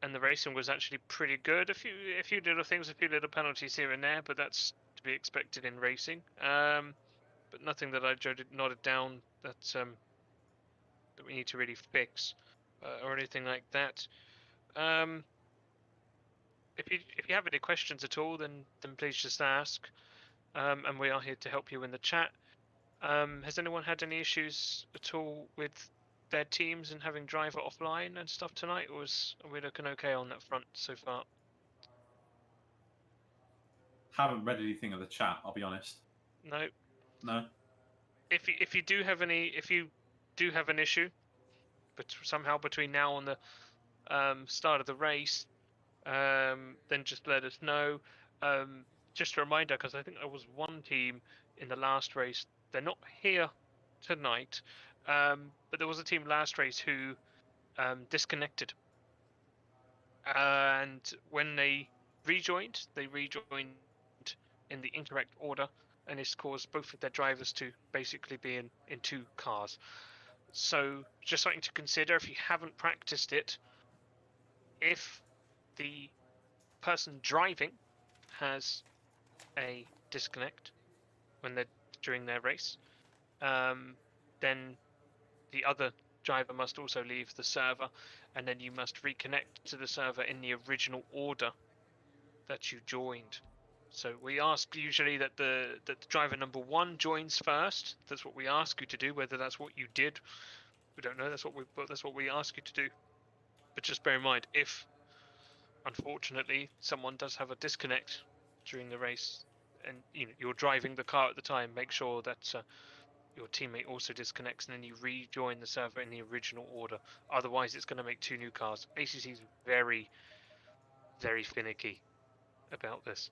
and the racing was actually pretty good. A few little things, a few little penalties here and there, but that's to be expected in racing. But nothing that I nodded down that that we need to really fix or anything like that. If you have any questions at all, then please just ask. And we are here to help you in the chat. Has anyone had any issues at all with their teams and having driver offline and stuff tonight, or are we looking okay on that front so far? Haven't read anything of the chat, I'll be honest. No. No. If you do have an issue, but somehow between now and the start of the race, then just let us know. Just a reminder, because I think there was one team in the last race. They're not here tonight, but there was a team last race who disconnected, and when they rejoined in the incorrect order, and it's caused both of their drivers to basically be in two cars. So just something to consider if you haven't practiced it. If the person driving has a disconnect during their race, then the other driver must also leave the server, and then you must reconnect to the server in the original order that you joined. So we ask usually that the driver number 1 joins first. That's what we ask you to do. Whether that's what you did, we don't know. That's what we ask you to do. But just bear in mind, if unfortunately someone does have a disconnect during the race, and you're driving the car at the time, make sure that your teammate also disconnects, and then you rejoin the server in the original order. Otherwise, it's going to make 2 new cars. ACC is very, very finicky about this.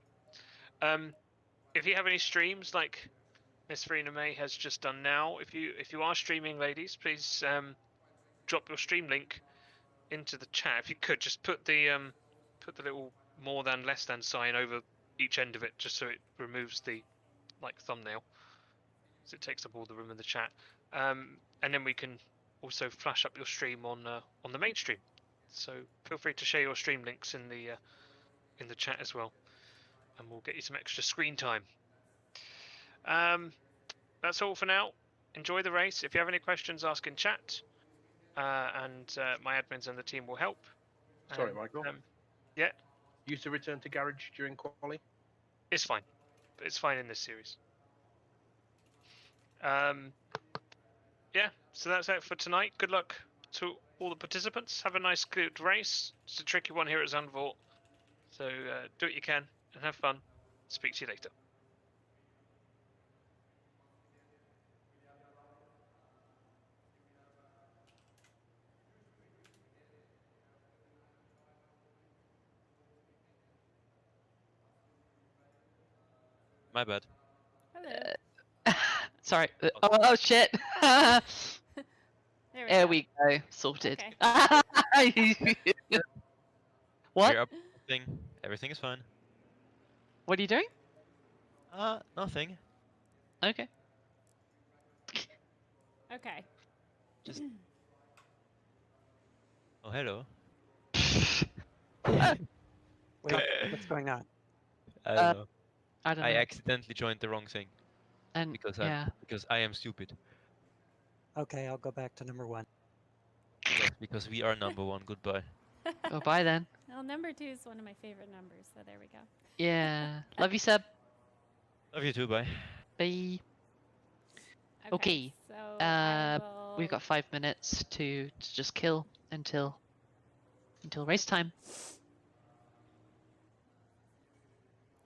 If you have any streams like Miss Farina May has just done now, if you are streaming, ladies, please drop your stream link into the chat. If you could, just put the little more than less than sign over each end of it, just so it removes the thumbnail, so it takes up all the room in the chat. And then we can also flash up your stream on the main stream. So feel free to share your stream links in the chat as well, and we'll get you some extra screen time. That's all for now. Enjoy the race. If you have any questions, ask in chat, and my admins and the team will help. Sorry, Michael. Yeah. Used to return to garage during quali? It's fine. It's fine in this series. Yeah, so that's it for tonight. Good luck to all the participants. Have a nice, good race. It's a tricky one here at Zandvoort. So do what you can and have fun. Speak to you later. My bad. Hello. Sorry. Oh shit. There we go. Sorted. Okay. What? We're updating. Everything is fine. What are you doing? Nothing. Okay. Okay. Just. Oh, hello. Wait, what's going on? I don't know. I don't know. I accidentally joined the wrong thing. And because I am stupid. Okay, I'll go back to number 1. Because we are number 1. Goodbye. Oh, bye then. Well, number 2 is one of my favorite numbers, so there we go. Yeah. Love you, Seb. Love you too. Bye. Bye. Okay. So we've got 5 minutes to just kill until race time.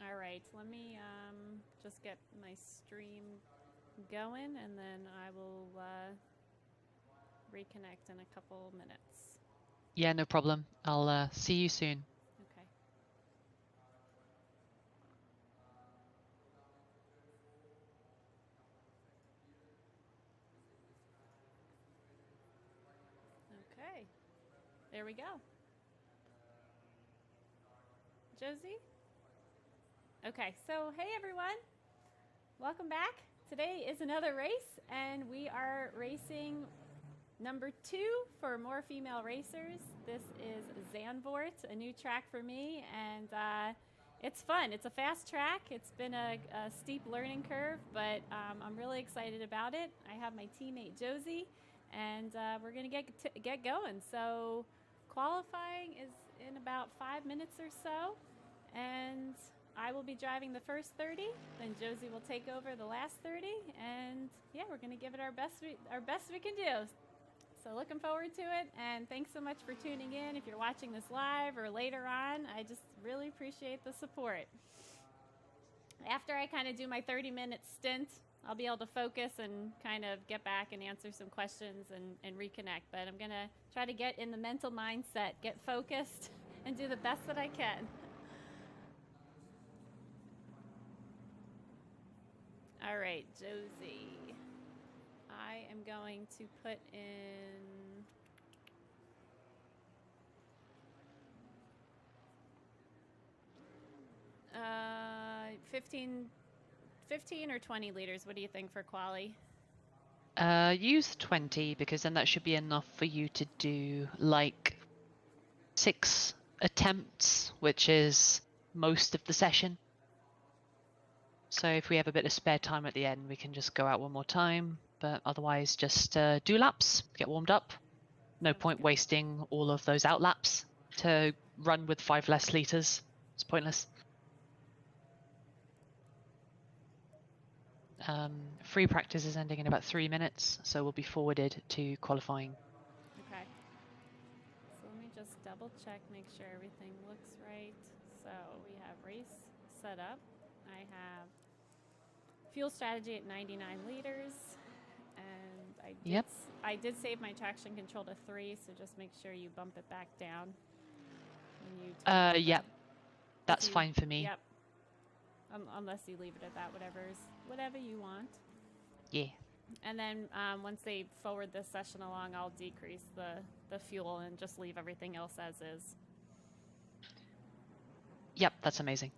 All right. Let me just get my stream going, and then I will reconnect in a couple minutes. Yeah, no problem. I'll see you soon. Okay. Okay. There we go. Josie? Okay, so hey everyone. Welcome back. Today is another race, and we are racing number 2 for more female racers. This is Zandvoort, a new track for me, and it's fun. It's a fast track. It's been a steep learning curve, but I'm really excited about it. I have my teammate Josie, and we're gonna get going. So qualifying is in about 5 minutes or so, and I will be driving the first 30. Then Josie will take over the last 30, and yeah, we're gonna give it our best we can do. So looking forward to it, and thanks so much for tuning in. If you're watching this live or later on, I just really appreciate the support. After I kind of do my 30-minute stint, I'll be able to focus and kind of get back and answer some questions and reconnect. But I'm going to try to get in the mental mindset, get focused, and do the best that I can. All right, Josie. I am going to put in 15 or 20 liters. What do you think for quali? Use 20 because then that should be enough for you to do like 6 attempts, which is most of the session. So if we have a bit of spare time at the end, we can just go out one more time. But otherwise, just do laps, get warmed up. No point wasting all of those out laps to run with 5 less liters. It's pointless. Free practice is ending in about 3 minutes, so we'll be forwarded to qualifying. Okay. So let me just double check, make sure everything looks right. So we have race set up. I have fuel strategy at 99 liters. And I did save my traction control to 3, so just make sure you bump it back down. When you Yep. That's fine for me. Yep. Unless you leave it at that, whatever you want. Yeah. And then once they forward this session along, I'll decrease the fuel and just leave everything else as is. Yep, that's amazing.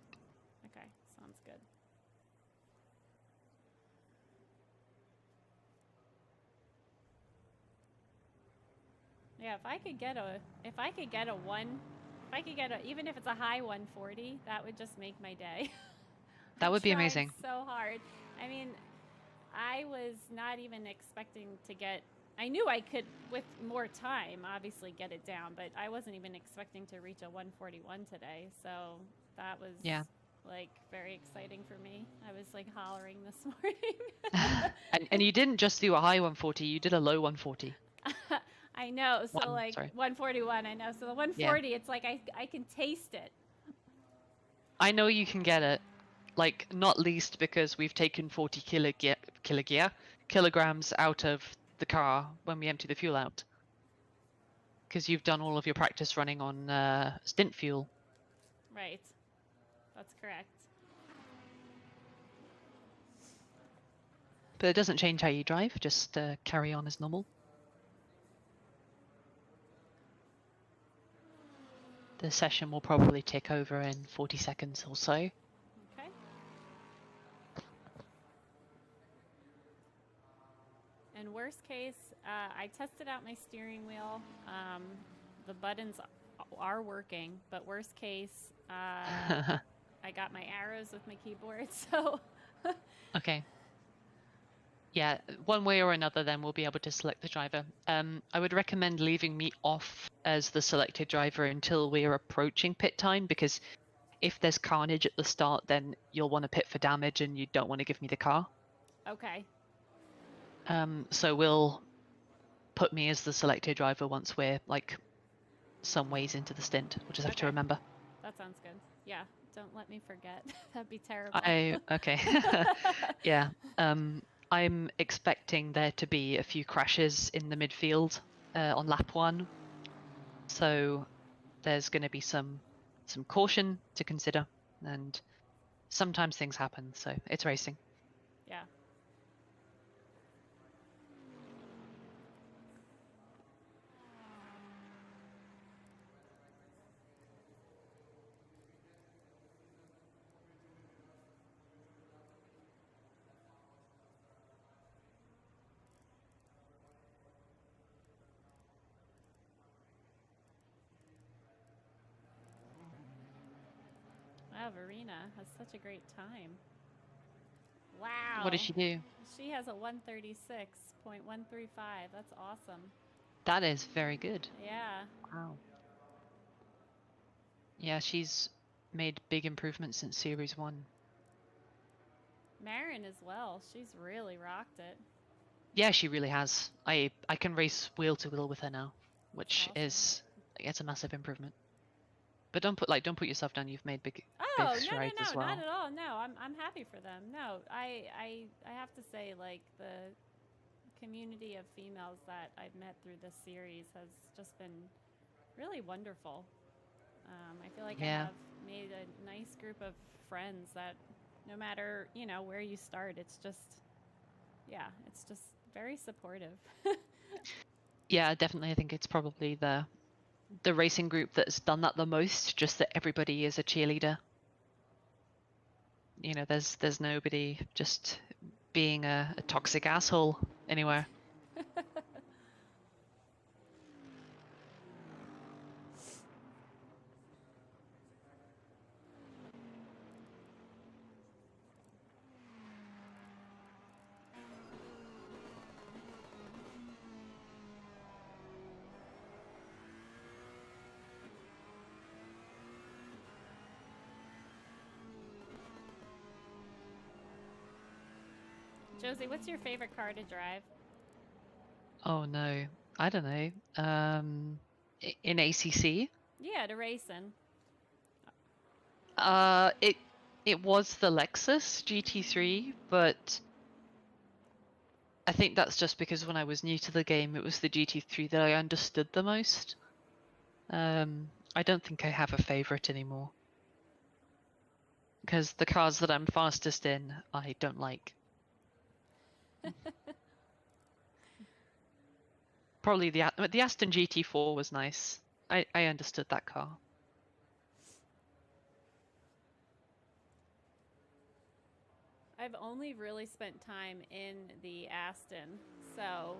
Okay, sounds good. Yeah, if I could get even if it's a high 140, that would just make my day. That would be amazing. So hard. I mean, I was not even expecting to get. I knew I could, with more time, obviously get it down, but I wasn't even expecting to reach a 141 today. So that was like very exciting for me. I was like hollering this morning. and you didn't just do a high 140, you did a low 140. I know. So 141, I know. So the 140, it's like I can taste it. I know you can get it. Like, not least because we've taken 40 kilograms out of the car when we empty the fuel out. Because you've done all of your practice running on stint fuel. Right. That's correct. But it doesn't change how you drive, just carry on as normal. The session will probably tick over in 40 seconds or so. Okay. And worst case, I tested out my steering wheel. The buttons are working, but worst case, I got my arrows with my keyboard, so... Okay. Yeah, one way or another then we'll be able to select the driver. I would recommend leaving me off as the selected driver until we are approaching pit time, because if there's carnage at the start, then you'll want to pit for damage and you don't want to give me the car. Okay. So we'll put me as the selected driver once we're like some ways into the stint. We'll just have to remember. That sounds good. Yeah, don't let me forget. That'd be terrible. Okay. Yeah. I'm expecting there to be a few crashes in the midfield on lap 1. So there's going to be some caution to consider, and sometimes things happen, so it's racing. Yeah. Oh, Verena has such a great time. Wow. What did she do? She has a 136.135. That's awesome. That is very good. Yeah. Wow. Yeah, she's made big improvements since Series 1. Marin as well. She's really rocked it. Yeah, she really has. I can race wheel to wheel with her now, which Awesome. is it's a massive improvement. But don't put yourself down. You've made big Oh, strides as well. not at all. No, I'm happy for them. No, I have to say, like, the community of females that I've met through this series has just been really wonderful. I feel like I Yeah. have made a nice group of friends that no matter, you know, where you start, it's just very supportive. Yeah, definitely. I think it's probably the racing group that's done that the most. Just that everybody is a cheerleader. You know, there's nobody just being a toxic asshole anywhere. Josie, what's your favorite car to drive? Oh no, I don't know. In ACC, Yeah, to race in. it was the Lexus GT3, but I think that's just because when I was new to the game, it was the GT3 that I understood the most. I don't think I have a favorite anymore. Because the cars that I'm fastest in, I don't like. Probably the Aston GT4 was nice. I understood that car. I've only really spent time in the Aston, so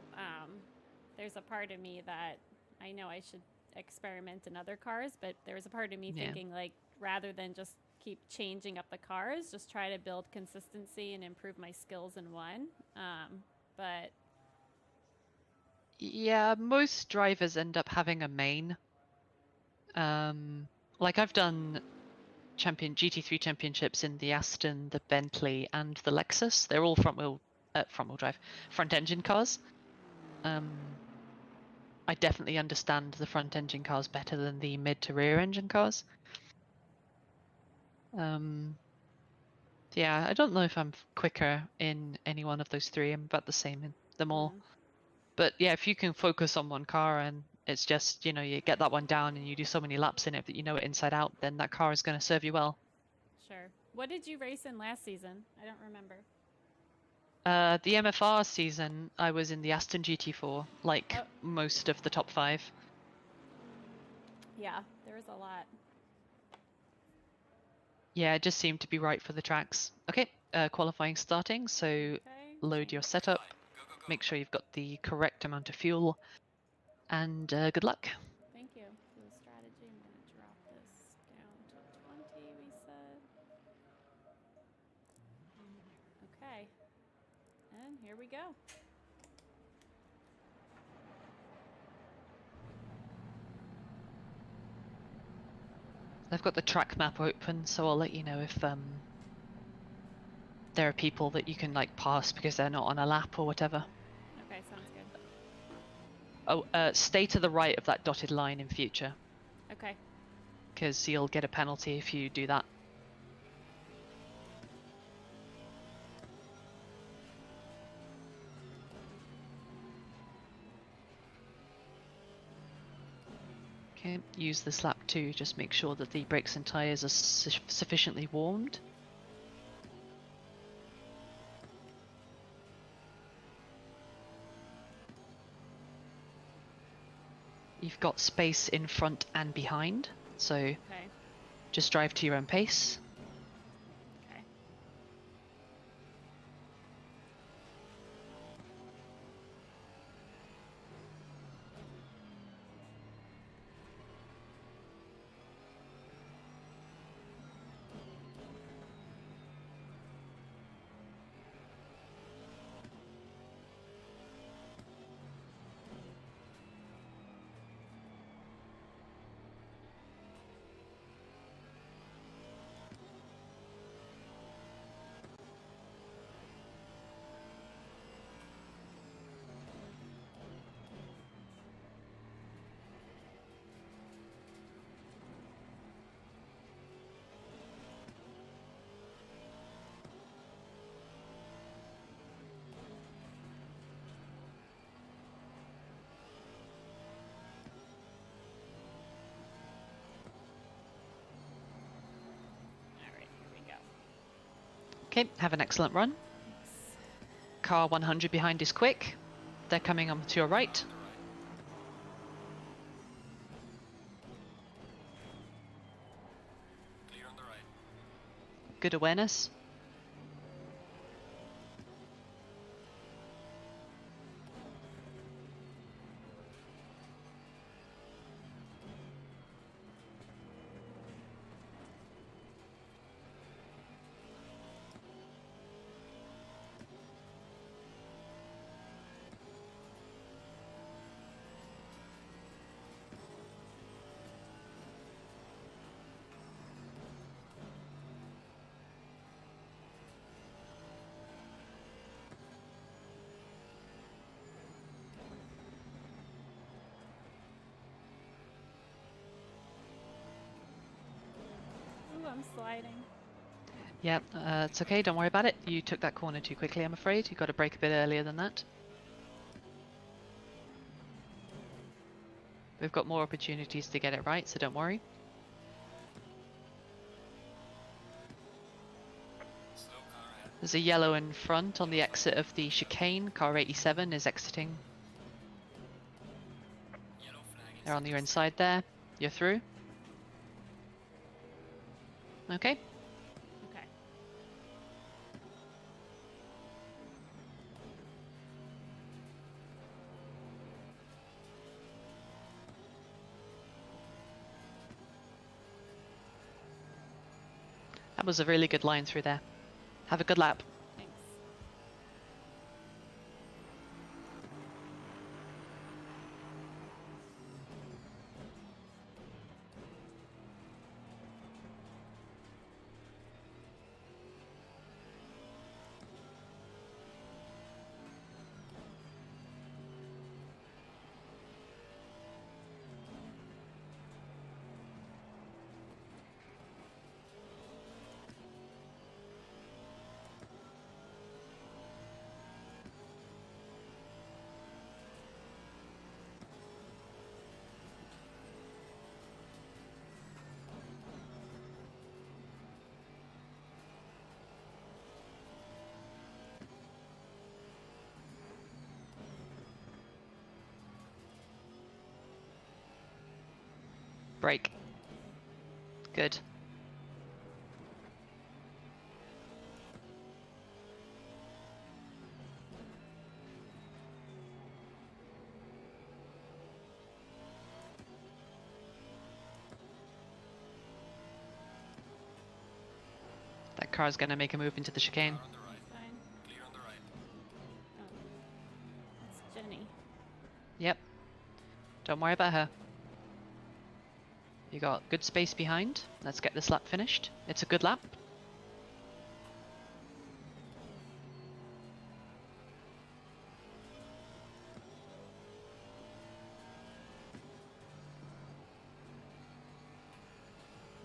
there's a part of me that I know I should experiment in other cars, but there's a part of me Yeah. thinking, like, rather than just keep changing up the cars, just try to build consistency and improve my skills in one. But Yeah, most drivers end up having a main. Like I've done GT3 championships in the Aston, the Bentley, and the Lexus. They're all front wheel drive, front engine cars. I definitely understand the front engine cars better than the mid to rear engine cars. Yeah, I don't know if I'm quicker in any one of those three. I'm about the same in them all. But yeah, if you can focus on one car and it's just, you know, you get that one down and you do so many laps in it that you know it inside out, then that car is going to serve you well. sure. What did you race in last season? I don't remember. The MFR season, I was in the Aston GT4, like Oh. most of the top 5. Yeah, there was a lot. Yeah, it just seemed to be right for the tracks. Okay, qualifying starting, so Okay. load your setup, make sure you've got the correct amount of fuel, and good luck. Thank you for the strategy. I'm going to drop this down to 20, we said. Okay. And here we go. I've got the track map open, so I'll let you know if there are people that you can like pass because they're not on a lap or whatever. Okay, sounds good. Oh, stay to the right of that dotted line in future, Okay. because you'll get a penalty if you do that. Okay, use this lap too, just make sure that the brakes and tyres are sufficiently warmed. You've got space in front and behind, so Okay. just drive to your own pace. Okay. Okay, have an excellent run. Car 100 behind is quick. They're coming on to your right. Clear on the right. Good awareness. Ooh, I'm sliding. Yeah, it's okay, don't worry about it. You took that corner too quickly, I'm afraid. You got to brake a bit earlier than that. We've got more opportunities to get it right, so don't worry. Slow car ahead. There's a yellow in front on the exit of the chicane. Car 87 is exiting. Yellow flag in They're on your sector inside there. You're through. Okay. Okay. That was a really good line through there. Have a good lap. Thanks. Brake. Good. That car's going to make a move into the chicane. car on the right. Fine. Clear on the right. Oh. That's Jenny. Yep. Don't worry about her. You got good space behind. Let's get this lap finished. It's a good lap.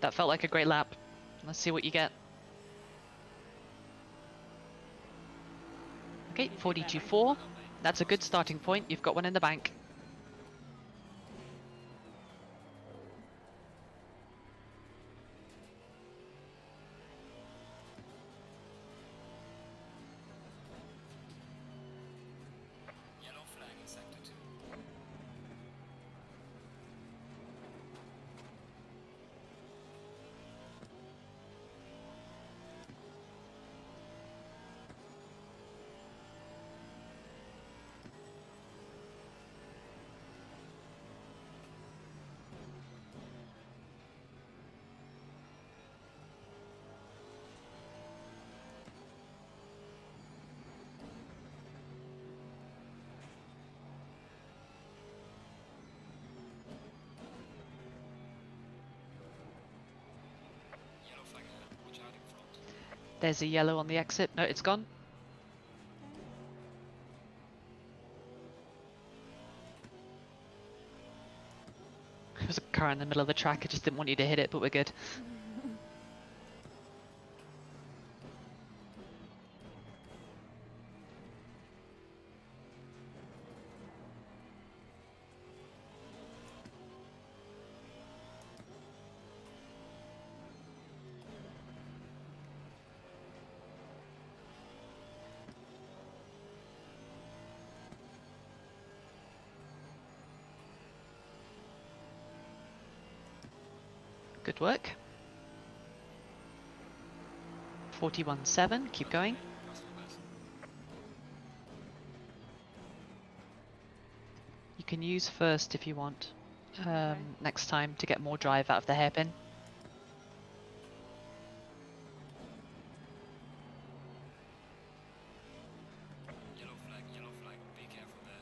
That felt like a great lap. Let's see what you get. Okay, 42.4. That's a good starting point. You've got one in the bank. Yellow flag in sector 2. Yellow flag ahead. Watch out in front. There's a yellow on the exit. No, it's gone. There was a car in the middle of the track. I just didn't want you to hit it, but we're good. Good work. 41.7. Keep going. You can use first if you want. Next time to get more drive out of the hairpin. Yellow flag, be careful there.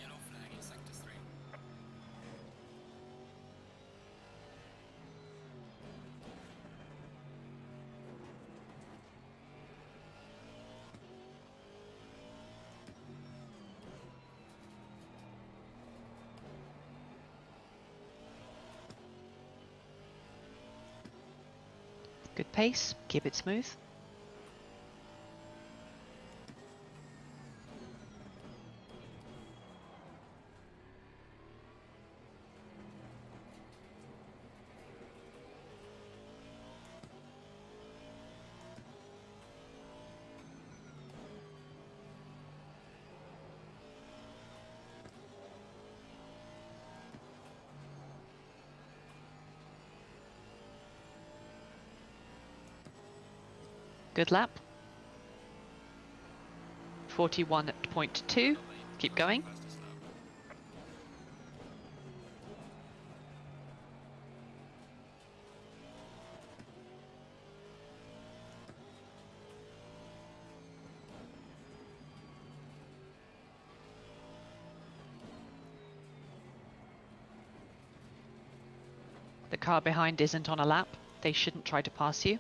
Yellow flag in sector 3. Good pace. Keep it smooth. Good lap. 41.2. Keep going. Fastest lap. The car behind isn't on a lap. They shouldn't try to pass you.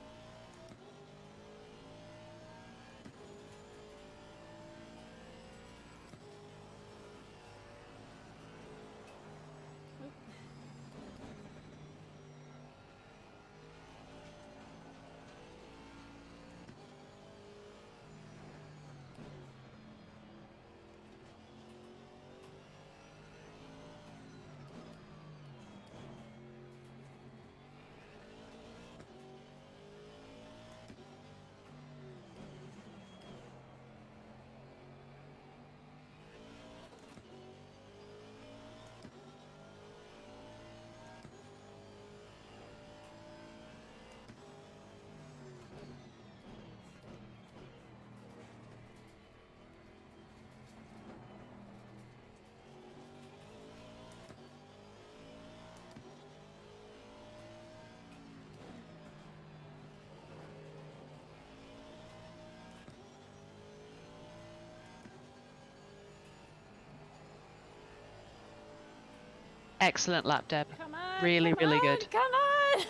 Excellent lap, Deb. Come on. Really, come really on, good. Come on.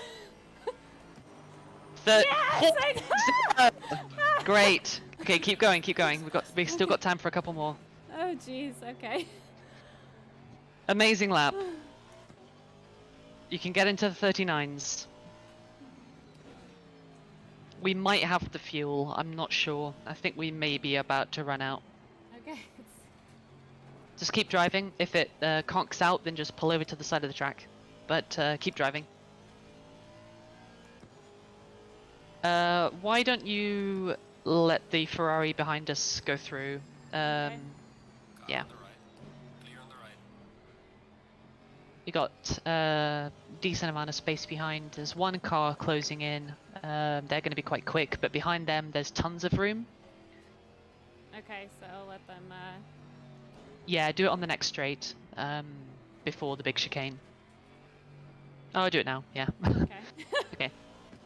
Yes, I know. Great. Okay, keep going, keep going. We've still got time for a couple more. Oh, jeez. Okay. Amazing lap. You can get into the 39s. We might have the fuel. I'm not sure. I think we may be about to run out. Okay. Just keep driving. If it conks out, then just pull over to the side of the track. But keep driving. Why don't you let the Ferrari behind us go through? Okay. Car Yeah. on the right. Clear on the right. You got decent amount of space behind. There's one car closing in. They're going to be quite quick, but behind them there's tons of room. Okay. So I'll let them. Yeah, do it on the next straight before the big chicane. Oh, I'll do it now. Yeah. Okay. Okay.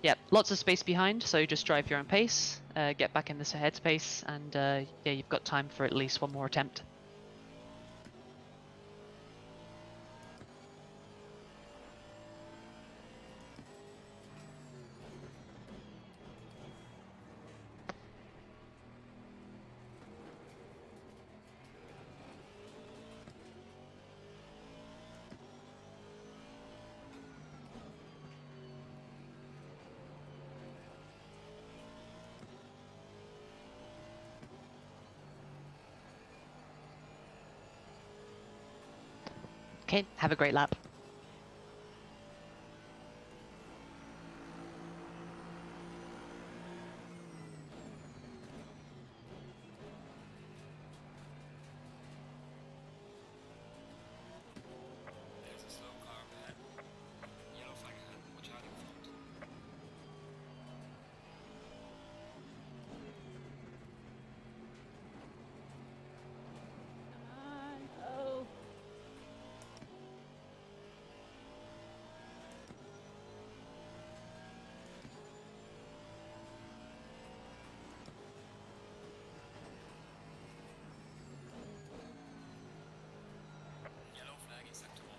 Yeah, lots of space behind, so just drive your own pace, get back in this headspace, and yeah, you've got time for at least one more attempt. Okay, have a great lap. There's a slow car up ahead. Yellow flag ahead. Watch out in front. Come on. Oh. Yellow flag in sector 1.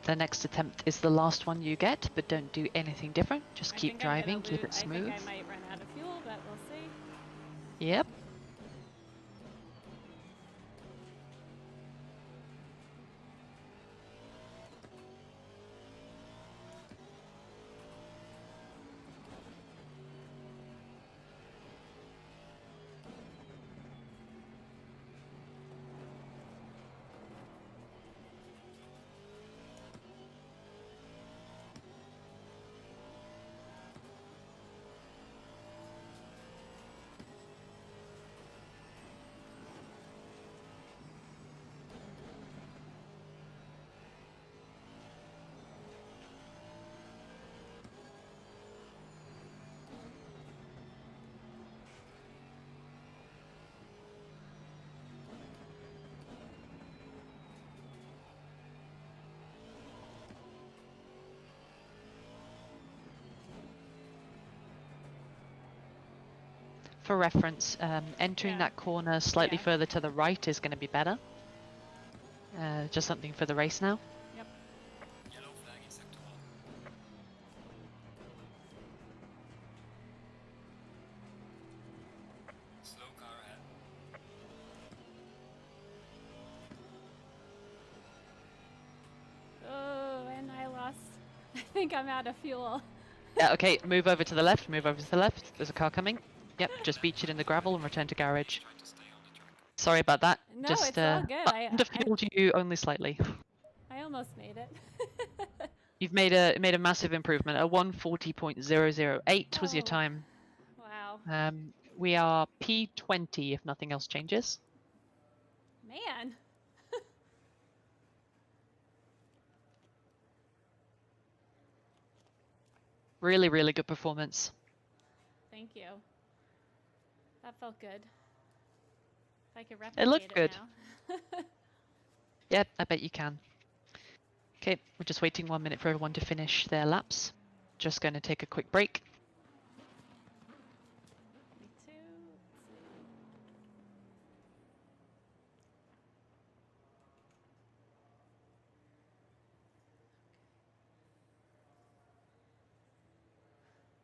The next attempt is the last one you get, but don't do anything different. Just I keep think I'm gonna driving, keep lose- it smooth. I think I might run out of fuel, but we'll see. Yep. For reference, entering Yeah. that corner slightly Yeah. further to the right is going to be better. Just something for the race now. Yellow flag in sector 1. Slow car ahead. Oh, and I lost. I think I'm out of fuel. Yeah, okay, move over to the left, move over to the left. There's a car coming. Yep, just beach it in the gravel and return to garage. Try to stay on the track. Sorry about that. No, just it's all good. underfueled you only slightly. I almost made it. You've made a massive improvement. A 140.008 was your Oh. time. Wow. We are P20 if nothing else changes. Man. Really, really good performance. Thank you. That felt good. If I could replicate It looked good. now. Yep, I bet you can. Okay, we're just waiting 1 minute for everyone to finish their laps. Just going to take a quick break. Me too.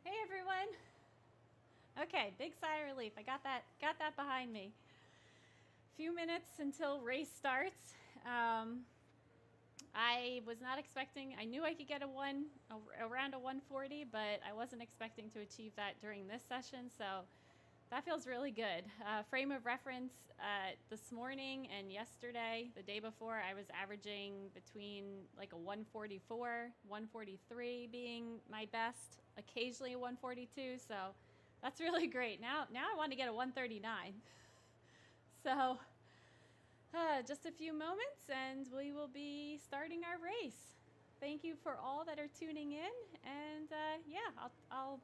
Hey everyone. Okay, big sigh of relief. I got that behind me. Few minutes until race starts. I was not expecting. I knew I could get around a 140, but I wasn't expecting to achieve that during this session. So that feels really good. Frame of reference this morning and yesterday, the day before, I was averaging between like a 144, 143 being my best, occasionally a 142. So that's really great. Now I want to get a 139. So just a few moments and we will be starting our race. thank you for all that are tuning in, and yeah, I'll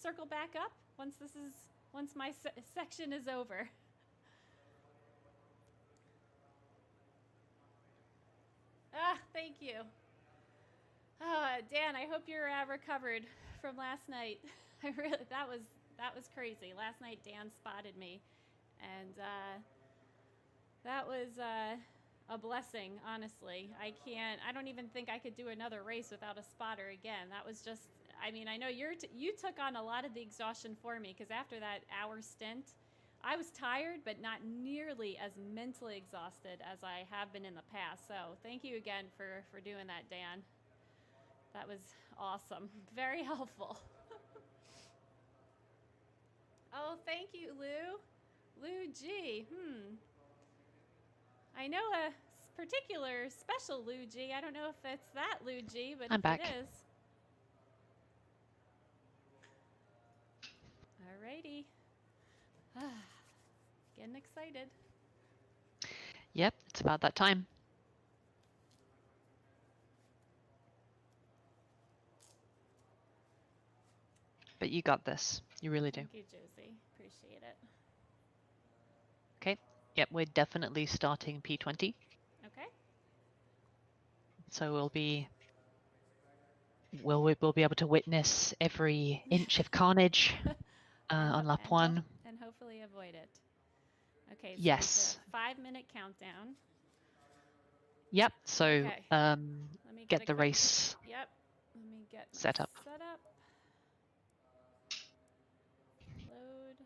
circle back up once my section is over. Thank you. Dan, I hope you're recovered from last night. That was crazy. Last night Dan spotted me, and that was a blessing, honestly. I don't even think I could do another race without a spotter again. That was just, I mean, I know you took on a lot of the exhaustion for me, because after that hour stint, I was tired, but not nearly as mentally exhausted as I have been in the past. So thank you again for doing that, Dan. That was awesome. Very helpful. Oh, thank you, Lou. Lou G. I know a particular special Lou G. I don't know if it's that Lou G, but I'm if back. it is. Alrighty. Getting excited. Yep, it's about that time. But you got this. You really do. Thank you, Josie. Appreciate it. Okay. Yep, we're definitely starting P20. Okay. So we'll be able to witness every inch of carnage on lap 1. And hopefully avoid it. Okay, so Yes. it's a 5-minute countdown. Yep. So Okay. Let me get a the quick- race Yep. Let me get my set up. setup. Load.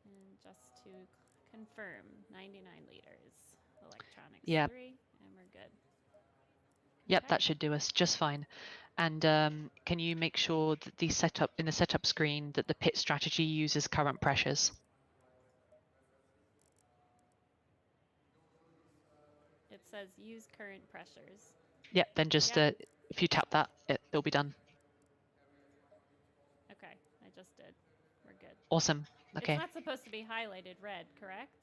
And just to confirm, 99 liters. Electronics Yep. 3, and we're good. Yep, Okay. that should do us just fine. And can you make sure that the setup screen that the pit strategy uses current pressures? It says use current pressures. Yep. Then just Yep. if you tap that, it'll be done. Okay, I just did. We're good. Awesome. Okay. It's not supposed to be highlighted red, correct?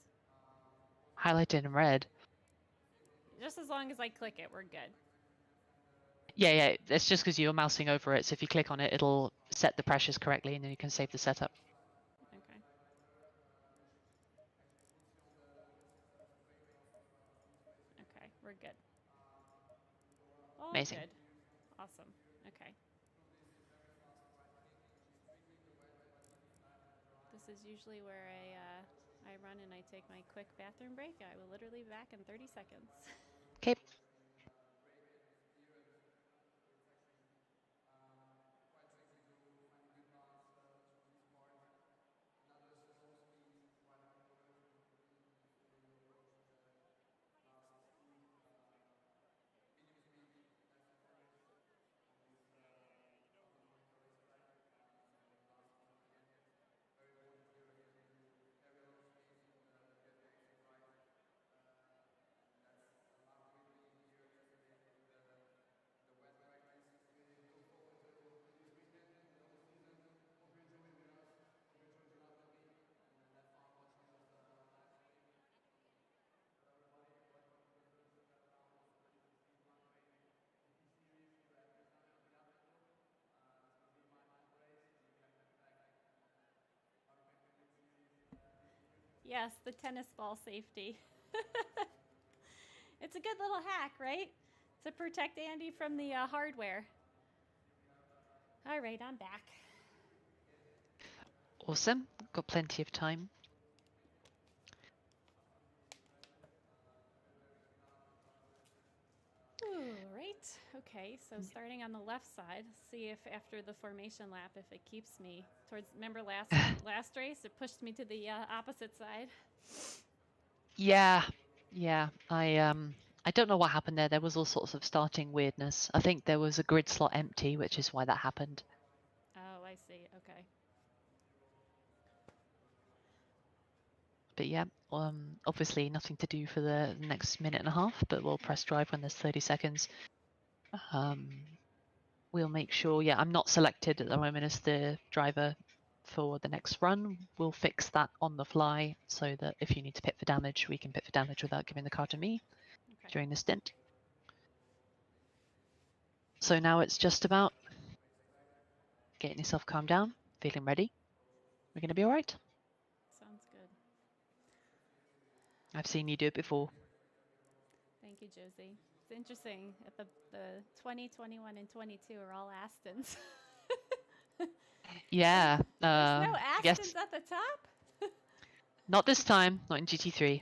Highlighted in red. Just as long as I click it, we're good. Yeah. It's just because you're mousing over it. So if you click on it, it'll set the pressures correctly, and then you can save the setup. Okay. Okay, we're good. All Amazing. good. Awesome. Okay. This is usually where I run and I take my quick bathroom break. I will literally be back in 30 seconds. Okay. Yes, the tennis ball safety. It's a good little hack, right? To protect Andy from the hardware. All right, I'm back. Awesome. Got plenty of time. All right. Okay, so starting on the left side, see if after the formation lap, if it keeps me towards. Remember last race, it pushed me to the opposite side. Yeah. I don't know what happened there. There was all sorts of starting weirdness. I think there was a grid slot empty, which is why that happened. Oh, I see. Okay. But yeah, obviously nothing to do for the next minute and a half, but we'll press drive when there's 30 seconds. We'll make sure, yeah, I'm not selected at the moment as the driver for the next run. We'll fix that on the fly so that if you need to pit for damage, we can pit for damage without giving the car to me Okay. during the stint. So now it's just about getting yourself calmed down, feeling ready. We're going to be all right. Sounds good. I've seen you do it before. Thank you, Josie. It's interesting. At the 20, 21, and 22 are all Astons. Yeah. There's no I Astons guess at the top. not this time. Not in GT3.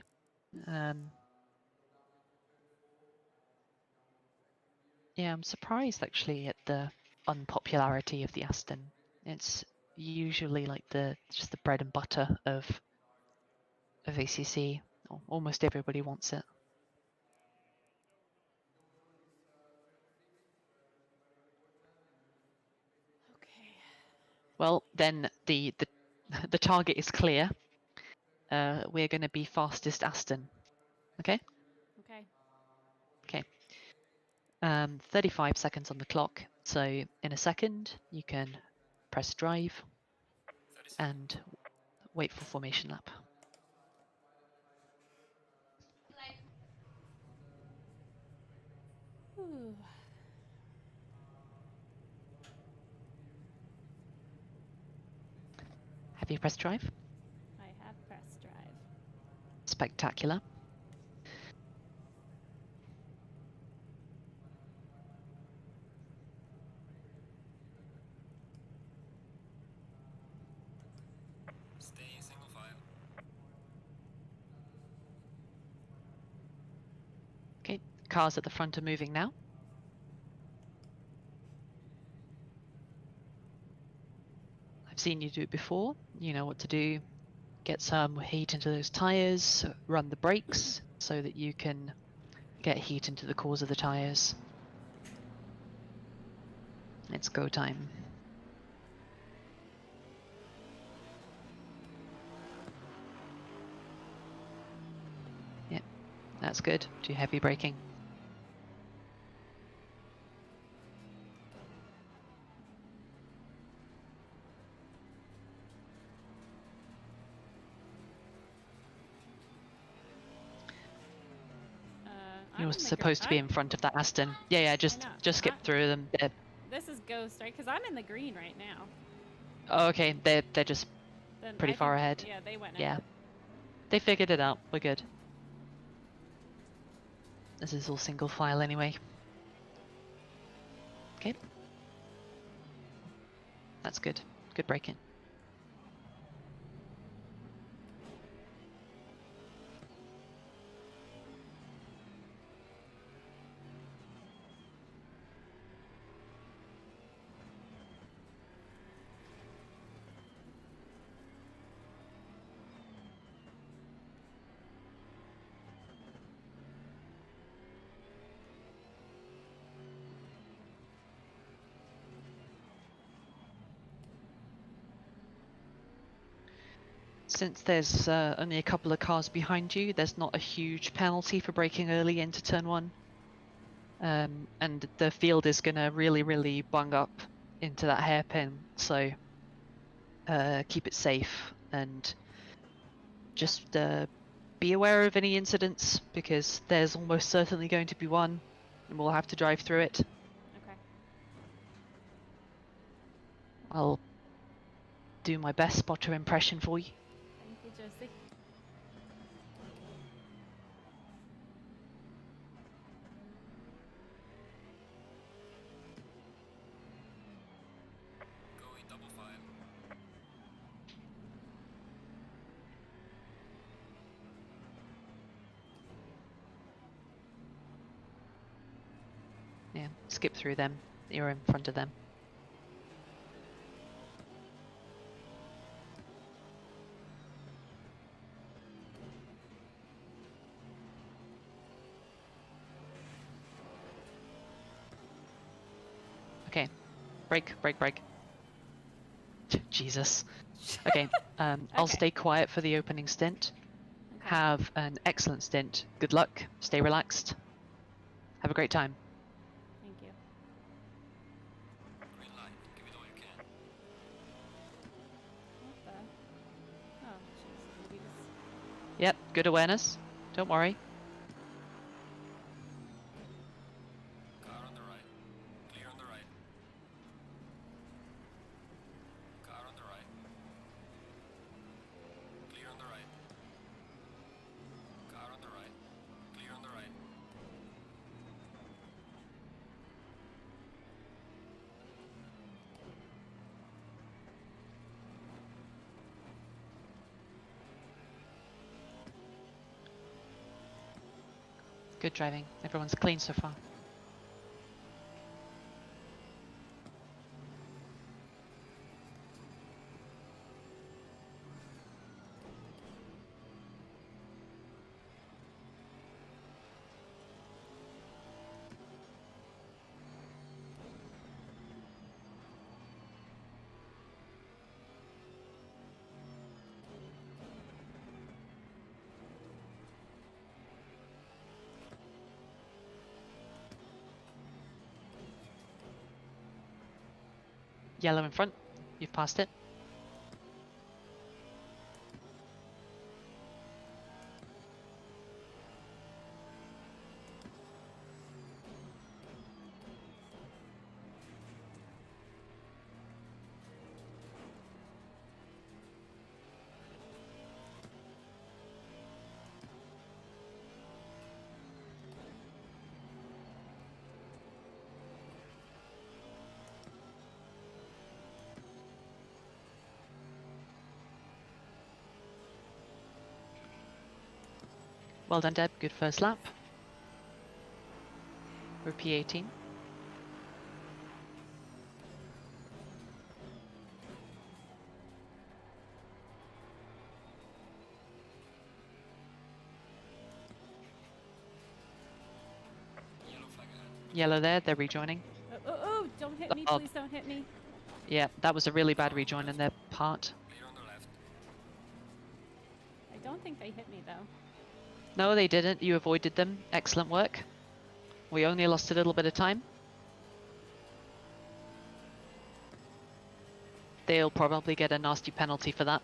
Yeah, I'm surprised actually at the unpopularity of the Aston. It's usually like just the bread and butter of ACC. Almost everybody wants it. Okay. Well, then the the target is clear. We're going to be fastest Aston. Okay. Okay. Okay. 35 seconds on the clock. So in a second, you can press drive 30 seconds. and wait for formation lap. Ooh. Have you pressed drive? I have pressed drive. Spectacular. Stay in single file. Okay, cars at the front are moving now. I've seen you do it before. You know what to do. Get some heat into those tires, run the brakes so that you can get heat into the cores of the tires. It's go time. Yep, that's good. Do heavy braking. I'm You're in the supposed to be in front of that Aston. Yeah, just know. skip through them. This is Ghost, right? Because I'm in the green right now. Oh, okay, they're just Then pretty I far think- ahead. Yeah, they went Yeah. ahead. They figured it out. We're good. This is all single file anyway. Okay. That's good. Good braking. Since there's only a couple of cars behind you, there's not a huge penalty for braking early into turn one. And the field is going to really, really bung up into that hairpin, so keep it safe and just be aware of any incidents, because there's almost certainly going to be one, and we'll have to drive through it. Okay. I'll do my best spotter impression for you. Thank you, Josie. Going double file. Yeah, skip through them. You're in front of them. Okay, brake, brake, brake. Jesus. Okay, I'll Okay. stay quiet for the opening stint. Okay. Have an excellent stint. Good luck. Stay relaxed. Have a great time. Thank you. Green light. Give it all you can. What the? Oh, jeez. Louise. Yep, good awareness. Don't worry. Car on the right. Clear on the Good driving. Everyone's clean so far. Yellow in front. You've passed it. Well done, Deb. Good first lap. We're P18. Yellow flag ahead. Yellow there. They're rejoining. Oh, don't hit me. Oh. Please don't hit me. Yeah, that was a really bad rejoin on their part. Clear on the left. I don't think they hit me, though. No, they didn't. You avoided them. Excellent work. We only lost a little bit of time. They'll probably get a nasty penalty for that.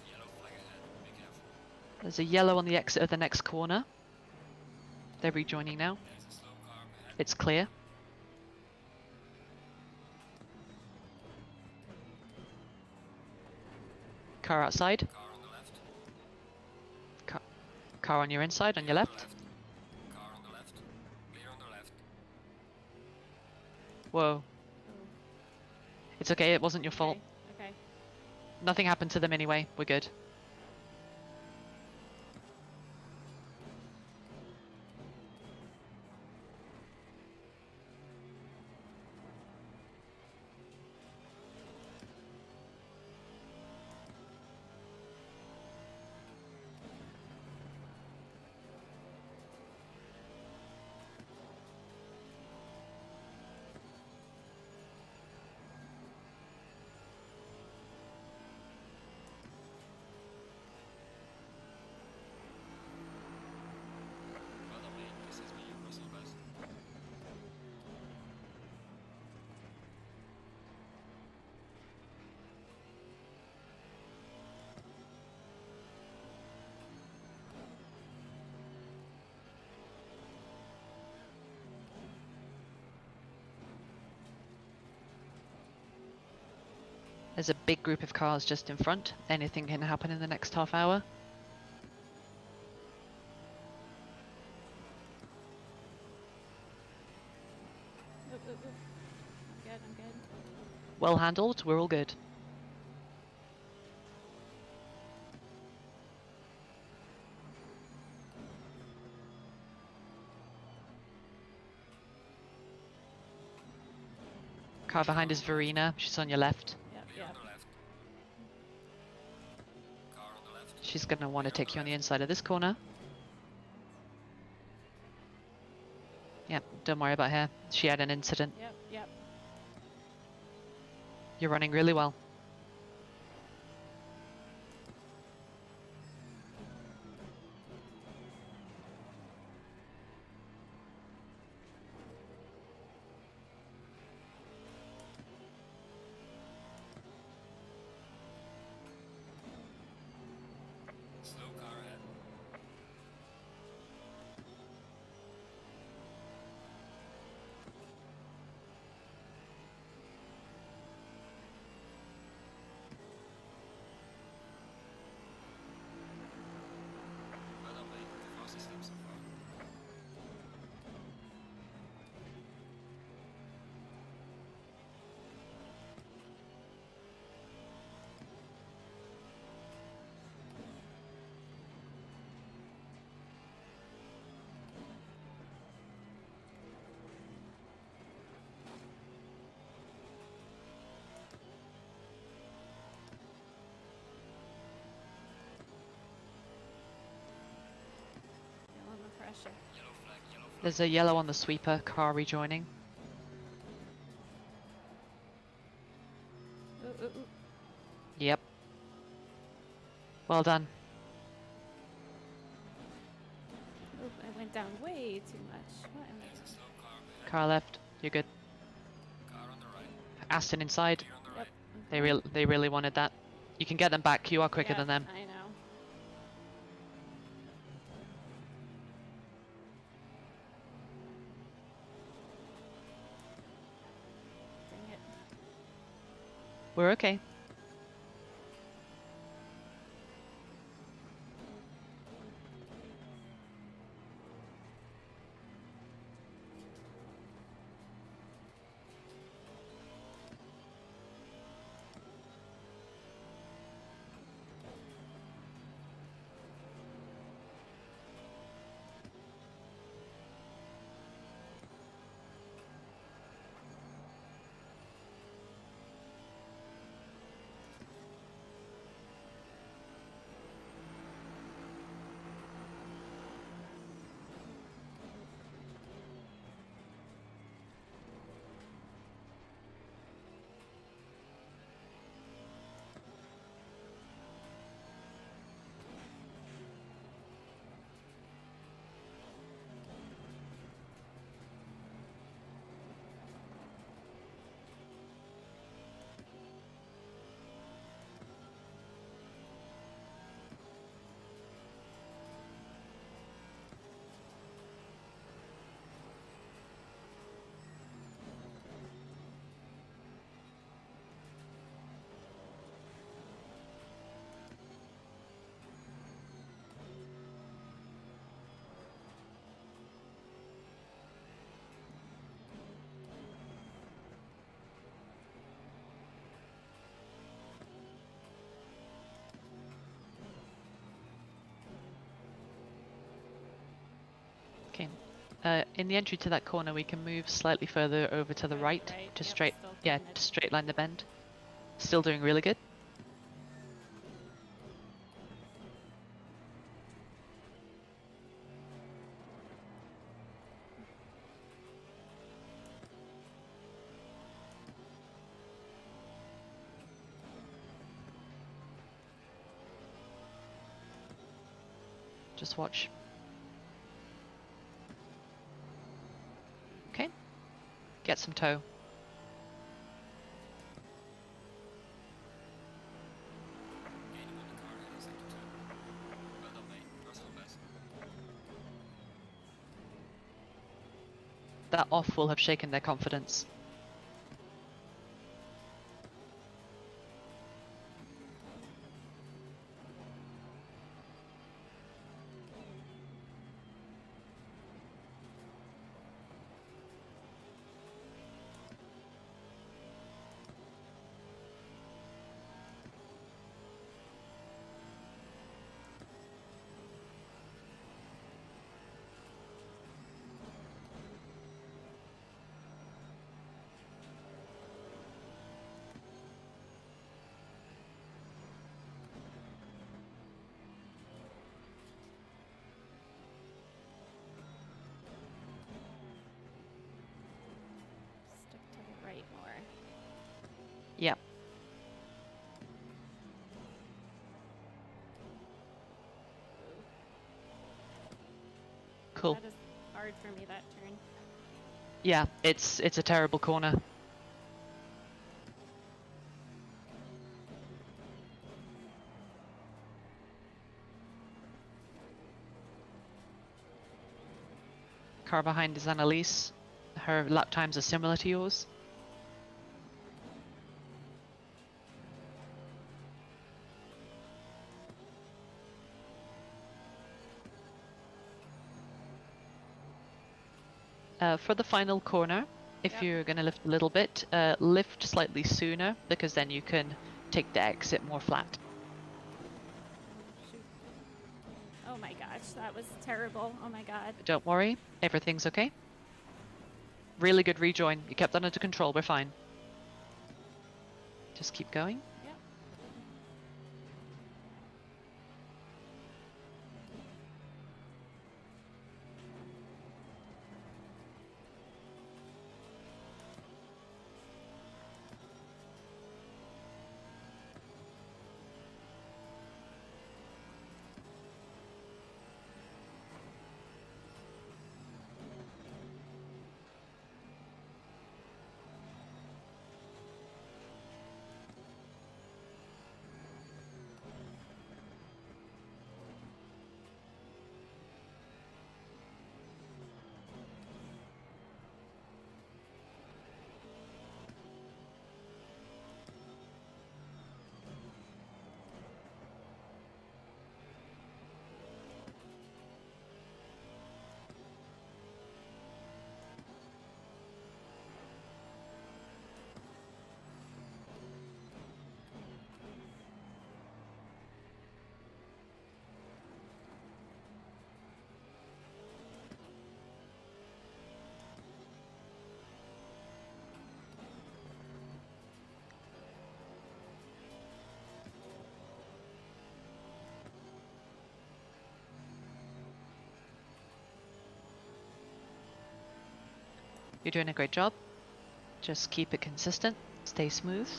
Yellow flag ahead. Be careful. There's a yellow on the exit of the next corner. They're rejoining now. There's a slow car ahead. It's clear. Car outside. Car on the left. Car on your inside, on your left. Car on the left. Clear on the left. Whoa. Oh, It's okay, it wasn't your fault. okay. Nothing happened to them anyway. We're good. Well done, mate. This is me, your personal best. There's a big group of cars just in front. Anything can happen in the next half hour. I'm good, I'm good. Well handled. We're all good. Car behind is Verena. She's on your left. Yep, Clear yep. on the left. Car on the left. She's going to want to take you on the inside of this corner. Yep, don't worry about her. She had an incident. Yep, yep. You're running really well. Slow car ahead. pressure. Yellow flag, yellow flag. There's a yellow on the sweeper, car rejoining. Ooh, ooh, ooh. Yep. Well done. Oop, I went down way too much. What am I There's a doing? slow car ahead. Car left. You're good. Car on the right. Aston inside. Clear on the Yep. right. They really wanted that. You can get them back. You are quicker Yep, than them. I know. Dang it. We're okay. Okay. In the entry to that corner, we can move slightly further over to the Further right, right, to yep, straight, still yeah, kinda- to straight line the bend. Still doing really good. Just watch. Okay. Get some toe. Gaining on the car ahead in sector 2. Well done, mate. Personal best. That off will have shaken their confidence. Stick to the right more. Yep. Cool. That is hard for me, that turn. Yeah, it's a terrible corner. Car behind is Annalise. Her lap times are similar to yours. For the final corner, if Yep. you're going to lift a little bit, lift slightly sooner because then you can take the exit more flat. Shoot. Oh my gosh, that was terrible. Oh my god. Don't worry, everything's okay. Really good rejoin. You kept that under control, we're fine. Just keep going. Yep. You're doing a great job. Just keep it consistent. Stay smooth.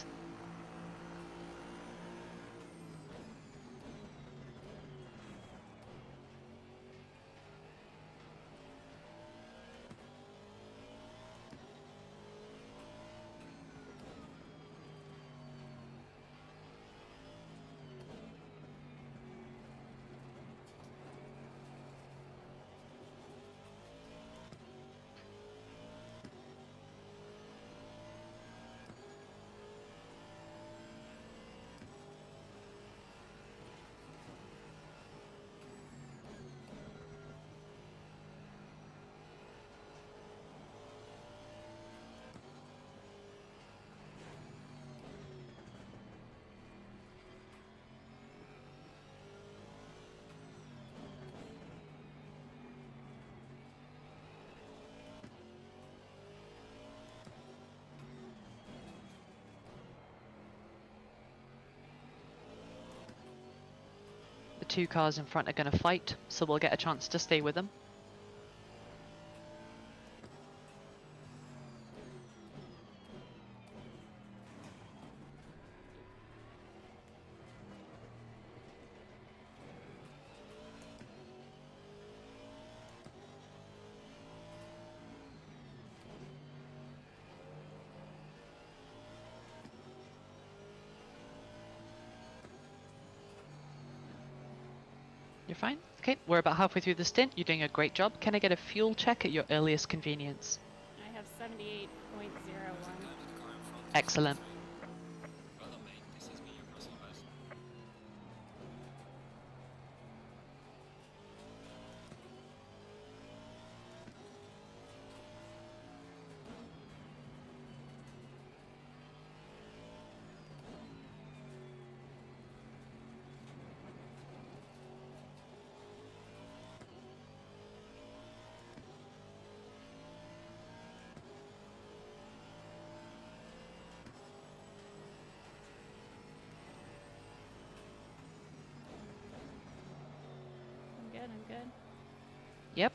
The 2 cars in front are going to fight, so we'll get a chance to stay with them. You're fine? Okay, we're about halfway through the stint. You're doing a great job. Can I get a fuel check at your earliest convenience? I have 78.01. Guy with the car in front. Excellent. Well done, mate. This is me, your personal best. I'm good. Yep.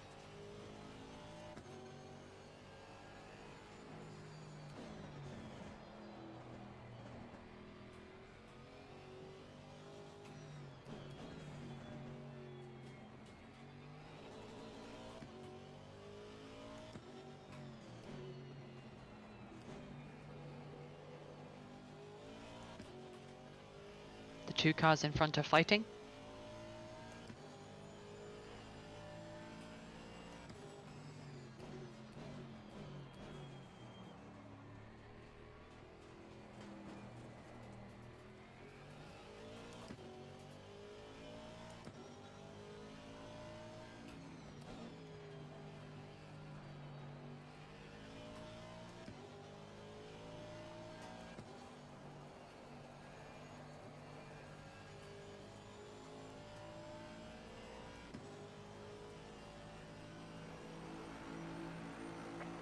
The 2 cars in front are fighting.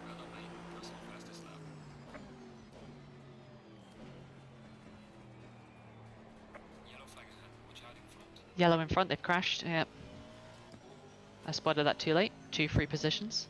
Well done, mate. Personal fastest lap. Yellow flag ahead. Watch out in front. Yellow in front, they've crashed. Yep. I spotted that too late. 2 free positions.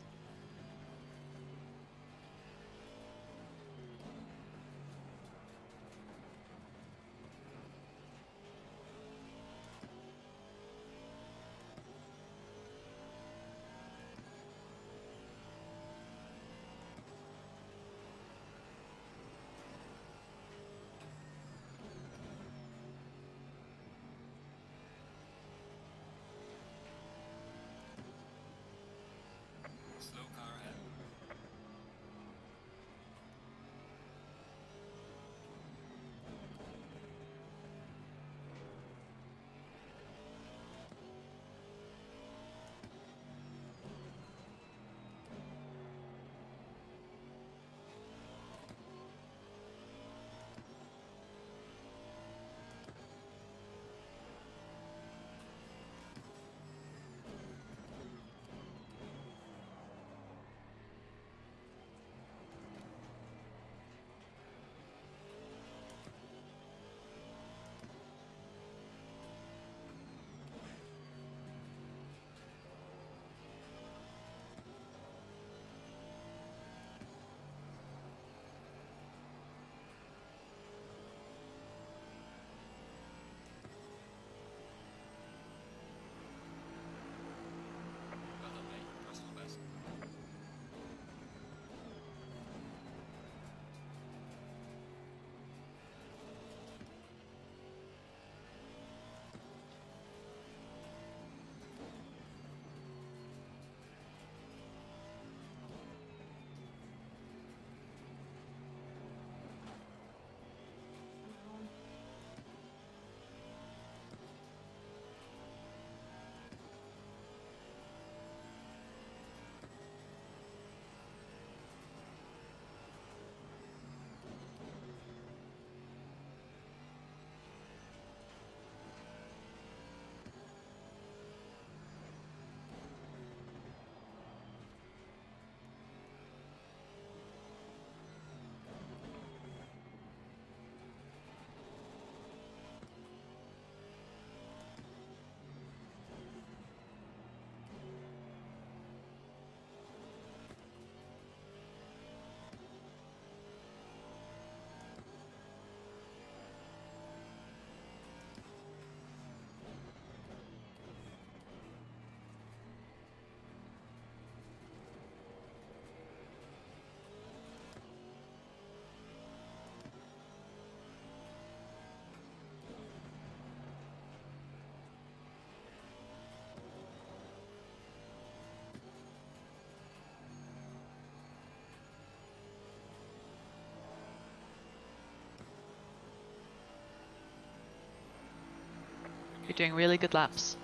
You're doing really good laps.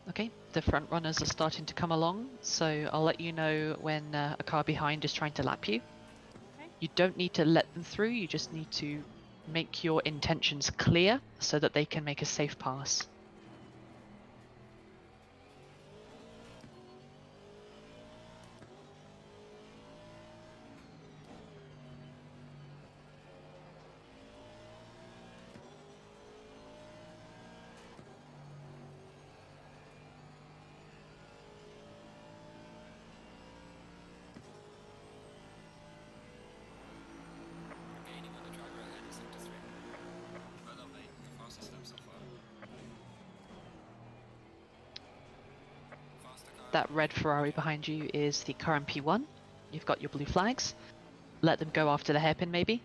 Okay, the front runners are starting to come along, so I'll let you know when a car behind is trying to lap you. Okay. You don't need to let them through, you just need to make your intentions clear so that they can make a safe pass. Gaining on the driver ahead in sector 3. Well done, mate. The fastest lap so far. Faster car. That red Ferrari behind you is the car in P1. You've got your blue flags. Let them go after the hairpin, maybe.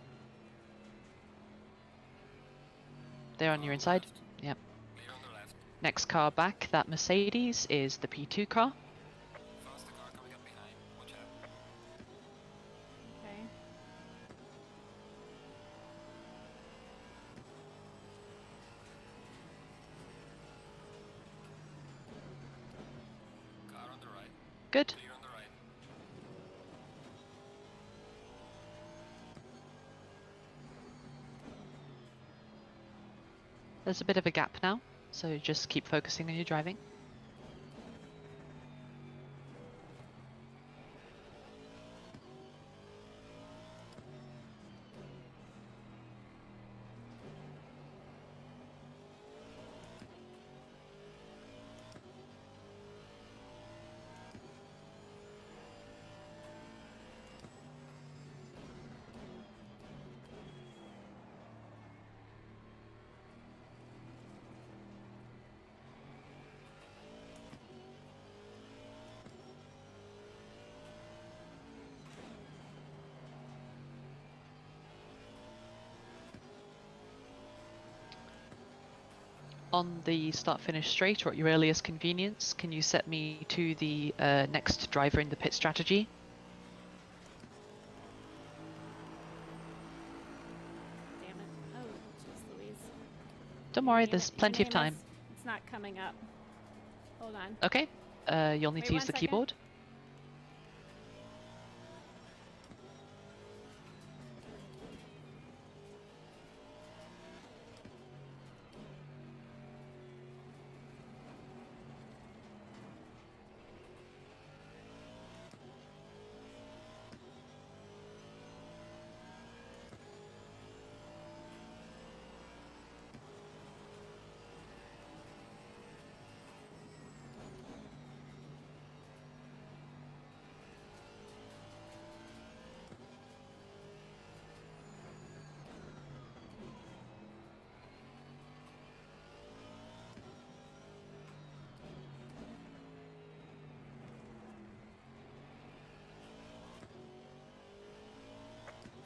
They're on your inside. Left. Yep. Clear on the left. Next car back, that Mercedes, is the P2 car. Faster car coming up behind. Watch out. Okay. Car on the right. Good. Clear on the right. There's a bit of a gap now, so just keep focusing on your driving. on the start-finish straight or at your earliest convenience, can you set me to the next driver in the pit strategy? Damn it. Oh, jeez Louise. Don't Your worry, name- there's your plenty of name time. It's not coming up. Hold on. Okay, you'll need Wait to use 1 the second. keyboard.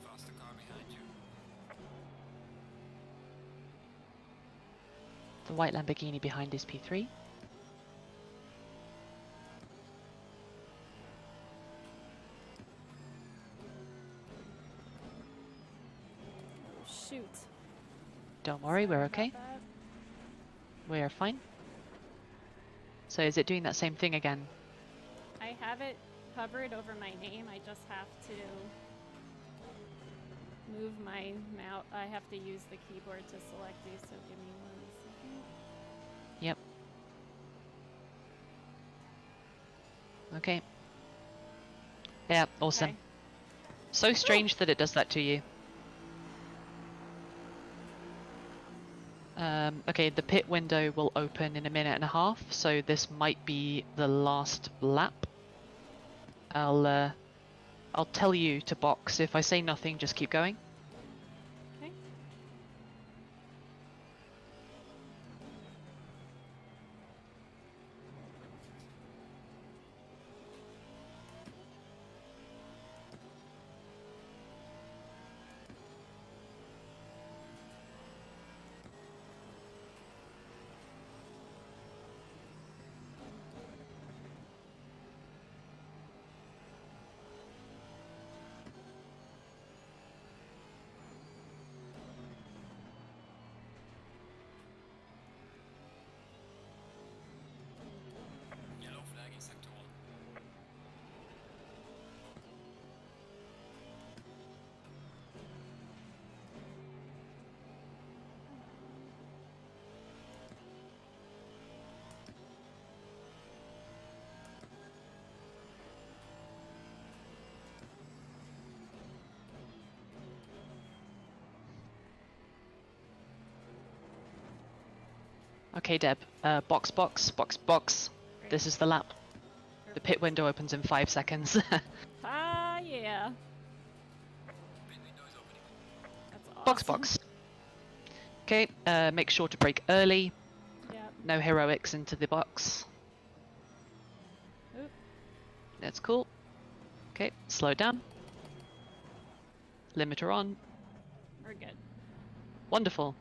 Faster car behind you. The white Lamborghini behind is P3. Oh, shoot. Don't worry, we're Sorry okay. about that. We are fine. So is it doing that same thing again? I have it hovered over my name. I just have to move my mouse. I have to use the keyboard to select these, so give me 1 second. Yep. Okay. Yeah, awesome. Okay. So strange that it does that to you. Okay, the pit window will open in a minute and a half, so this might be the last lap. I'll tell you to box. If I say nothing, just keep going. Okay. Yellow flag in sector 1. Okay, Deb. Box, box, box, box. Great. This is the lap. The pit Perfect. window opens in 5 seconds. Ah, yeah. Pit window is opening. That's awesome. Box, box. Okay, make sure to brake early. Yep. No heroics into the box. Oop. That's cool. Okay, slow down. Limiter on. We're good. Wonderful.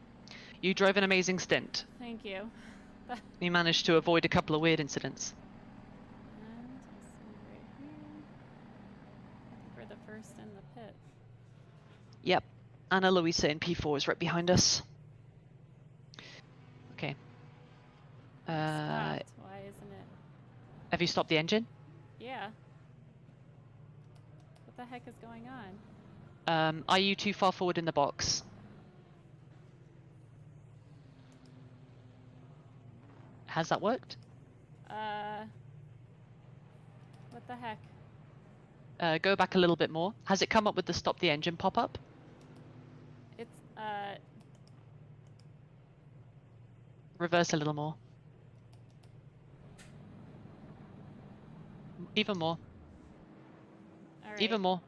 You drove an amazing stint. Thank you. You managed to avoid a couple of weird incidents. And I'll see right here. I think we're the first in the pit. Yep. Anna Louisa in P4 is right behind us. Okay. Stopped. Why isn't it? Have you stopped the engine? Yeah. What the heck is going on? Are you too far forward in the box? Has that worked? What the heck? Go back a little bit more. Has it come up with the stop the engine pop-up? It's, Reverse a little more. Even more. all right. Even more.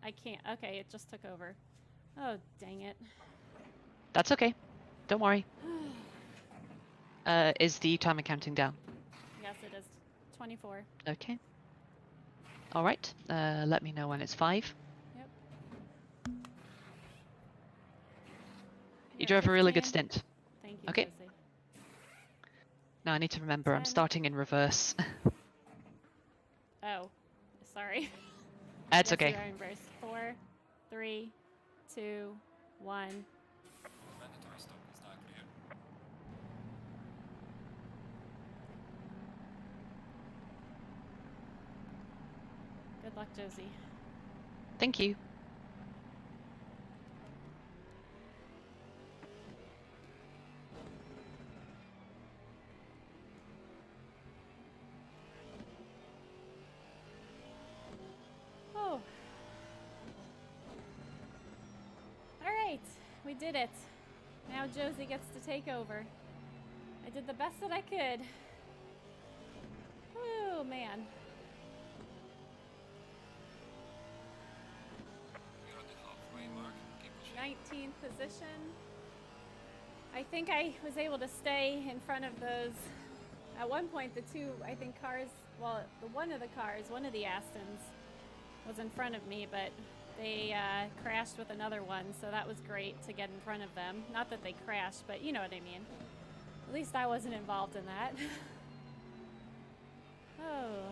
I can't. Okay, it just took over. Oh, dang it. That's okay. Don't worry. Is the timer counting down? Yes, it is. 24. Okay. All right. Let me know when it's 5. Yep. You You're drove a really good 15. stint. Thank you, Okay. Josie. No, I need to remember I'm 10. starting in reverse. Oh, sorry. That's Yes, okay. you are in reverse. 4, 3, 2, 1. Mandatory stop is now clear. Good luck, Josie. Thank you. Oh. All right, we did it. Now Josie gets to take over. I did the best that I could. Oh, man. We're at the halfway mark. Keep pushing. 19th position. I think I was able to stay in front of those. At one point, the two, I think, cars, well, one of the cars, one of the Astons, was in front of me, but they crashed with another one, so that was great to get in front of them. Not that they crashed, but you know what I mean. At least I wasn't involved in that. Oh.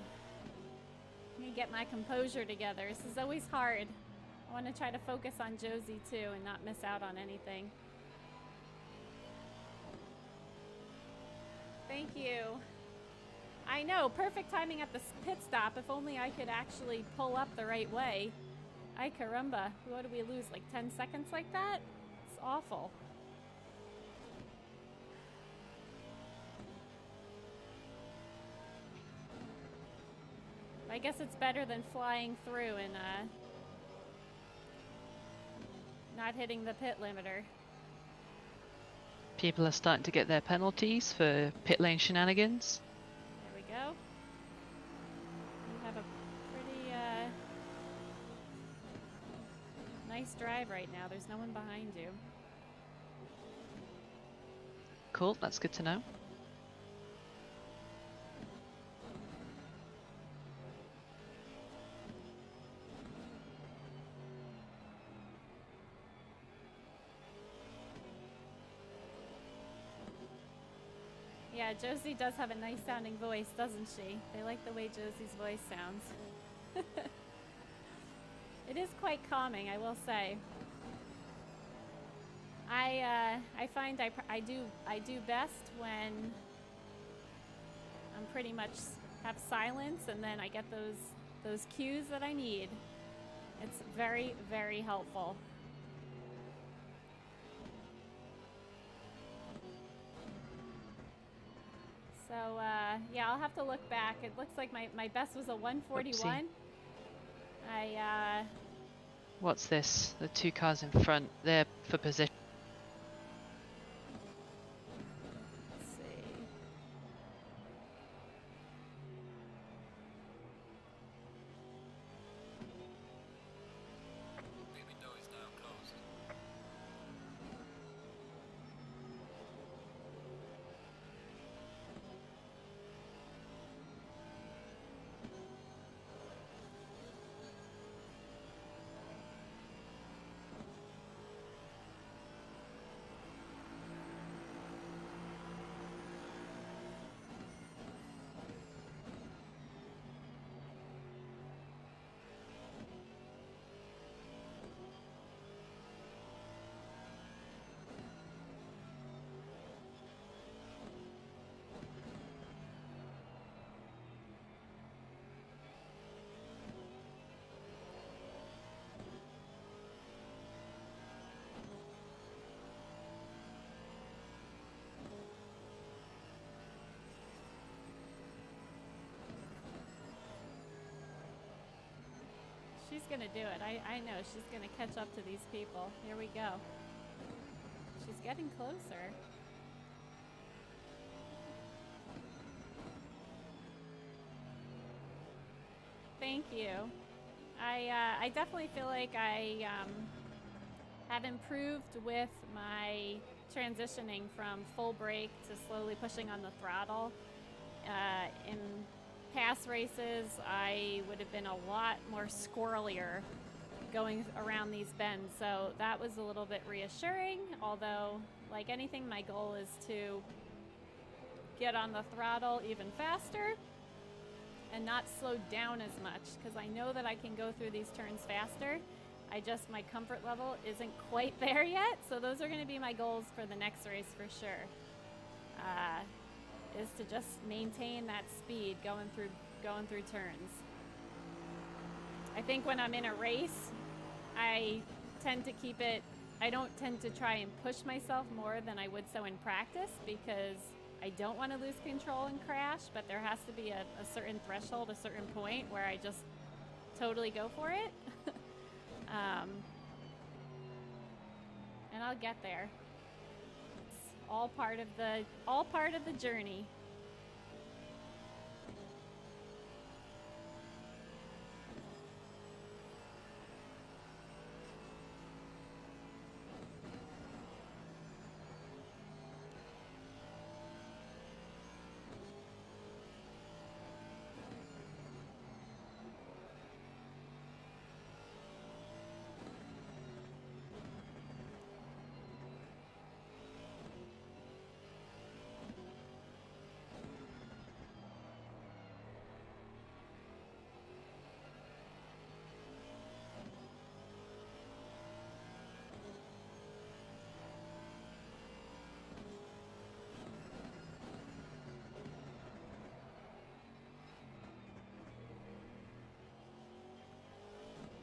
Let me get my composure together. This is always hard. I want to try to focus on Josie, too, and not miss out on anything. Thank you. I know, perfect timing at the pit stop. If only I could actually pull up the right way. Ay caramba. What did we lose? Like 10 seconds like that? It's awful. I guess it's better than flying through and not hitting the pit limiter. People are starting to get their penalties for pit lane shenanigans. There we go. You have a pretty nice drive right now. There's no one behind you. Cool, that's good to know. Yeah, Josie does have a nice sounding voice, doesn't she? They like the way Josie's voice sounds. It is quite calming, I will say. I find I do best when I'm pretty much have silence, and then I get those cues that I need. It's very, very helpful. So, yeah, I'll have to look back. It looks like my best was a 141. Oopsie. What's this? The two cars in front, they're for position. Let's see. The window is now closed. She's gonna do it. I know she's gonna catch up to these people. Here we go. She's getting closer. Thank you. I definitely feel like I have improved with my transitioning from full brake to slowly pushing on the throttle. In past races, I would have been a lot more squirrelier going around these bends, so that was a little bit reassuring, although like anything, my goal is to get on the throttle even faster and not slow down as much, because I know that I can go through these turns faster. My comfort level isn't quite there yet, so those are going to be my goals for the next race for sure. Is to just maintain that speed going through turns. I think when I'm in a race, I tend to keep it. I don't tend to try and push myself more than I would so in practice, because I don't want to lose control and crash, but there has to be a certain threshold, a certain point where I just totally go for it. And I'll get there. It's all part of the journey.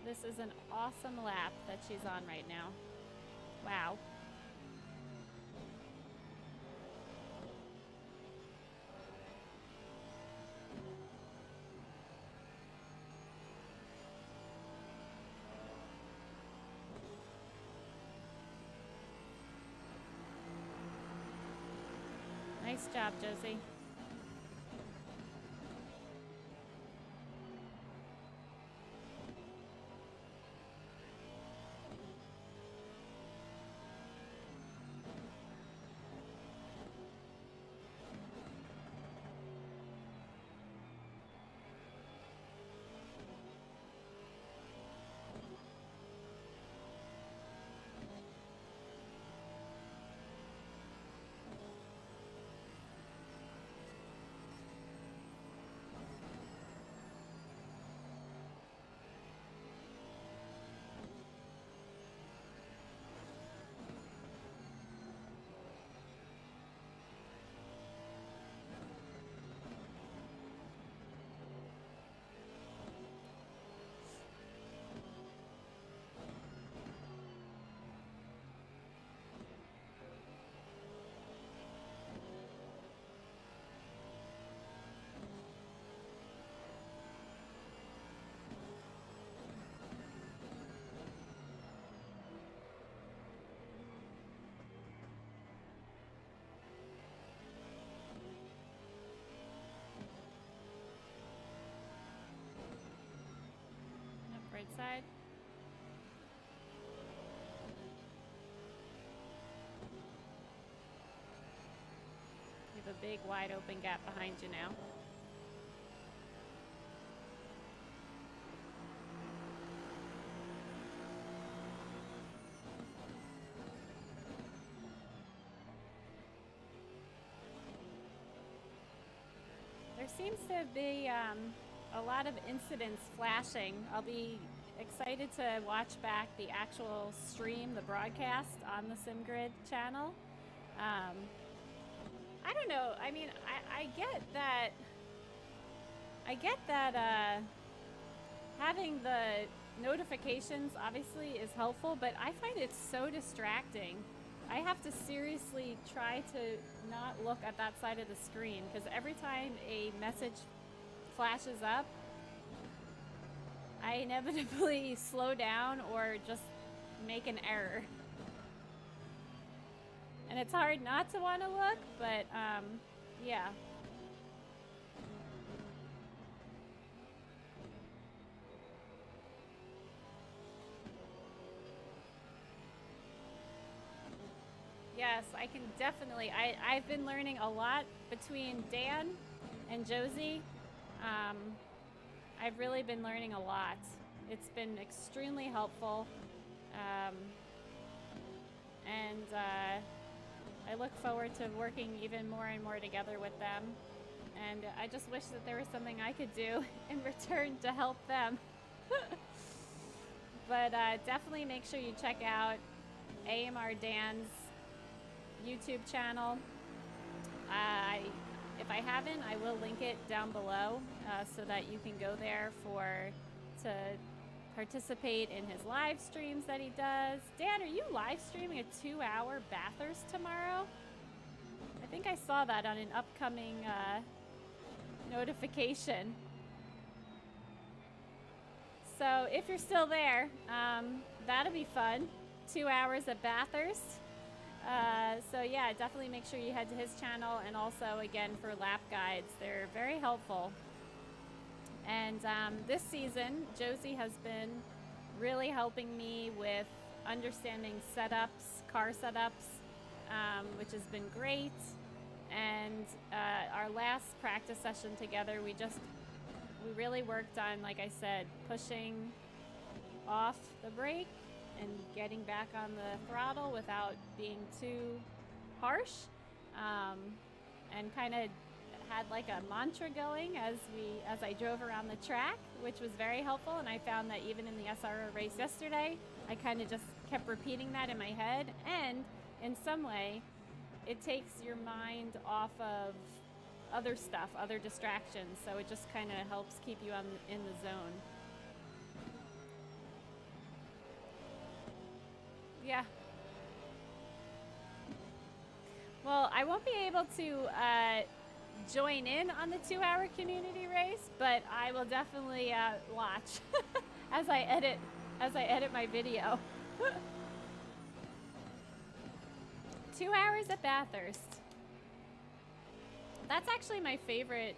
This is an awesome lap that she's on right now. Wow. Nice job, Josie. Right side. You have a big wide open gap behind you now. There seems to be a lot of incidents flashing. I'll be excited to watch back the actual stream, the broadcast on the SimGrid channel. I don't know. I mean, I get that having the notifications obviously is helpful, but I find it so distracting. I have to seriously try to not look at that side of the screen, because every time a message flashes up, I inevitably slow down or just make an error. And it's hard not to want to look, but yeah. Yes, I can definitely. I've been learning a lot between Dan and Josie. I've really been learning a lot. It's been extremely helpful. And I look forward to working even more and more together with them. And I just wish that there was something I could do in return to help them. But definitely make sure you check out AMR Dan's YouTube channel. If I haven't, I will link it down below so that you can go there to participate in his live streams that he does. Dan, are you live streaming a 2-hour Bathurst tomorrow? I think I saw that on an upcoming notification. So if you're still there, that'll be fun. 2 hours at Bathurst. So yeah, definitely make sure you head to his channel, and also again for lap guides. They're very helpful. And this season, Josie has been really helping me with understanding setups, car setups, which has been great. And our last practice session together, we really worked on, like I said, pushing off the brake and getting back on the throttle without being too harsh, and kind of had like a mantra going as I drove around the track, which was very helpful. And I found that even in the SRO race yesterday, I kind of just kept repeating that in my head, and in some way it takes your mind off of other stuff, other distractions, so it just kind of helps keep you in the zone. Yeah. Well, I won't be able to join in on the 2-hour community race, but I will definitely watch as I edit my video. 2 hours at Bathurst. That's actually my favorite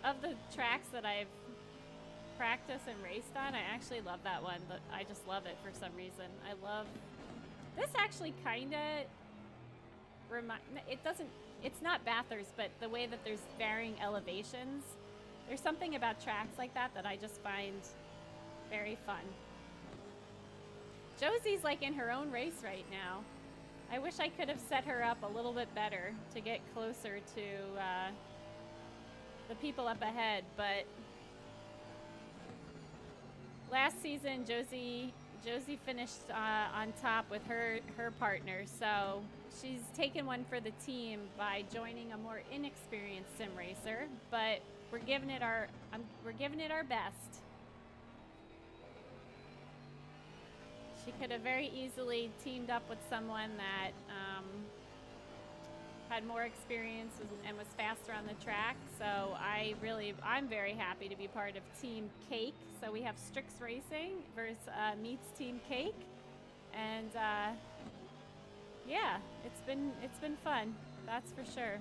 of the tracks that I've practiced and raced on. I actually love that one, but I just love it for some reason. I love this. Actually kind of it's not Bathurst, but the way that there's varying elevations, there's something about tracks like that I just find very fun. Josie's like in her own race right now. I wish I could have set her up a little bit better to get closer to the people up ahead, but last season Josie finished on top with her partner, so she's taken one for the team by joining a more inexperienced sim racer, but we're giving it our best. She could have very easily teamed up with someone that had more experience and was faster on the track. So I'm very happy to be part of Team Cake. So we have Strix Racing versus meets Team Cake, and yeah, it's been fun. That's for sure.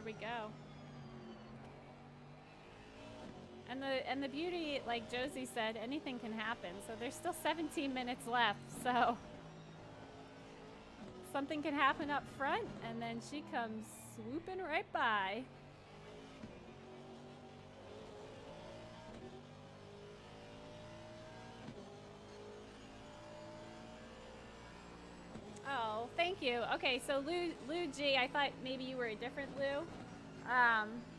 We go. And the beauty, like Josie said, anything can happen. So there's still 17 minutes left. So something can happen up front, and then she comes swooping right by. Oh, thank you. Okay, so Lou G, I thought maybe you were a different Lou.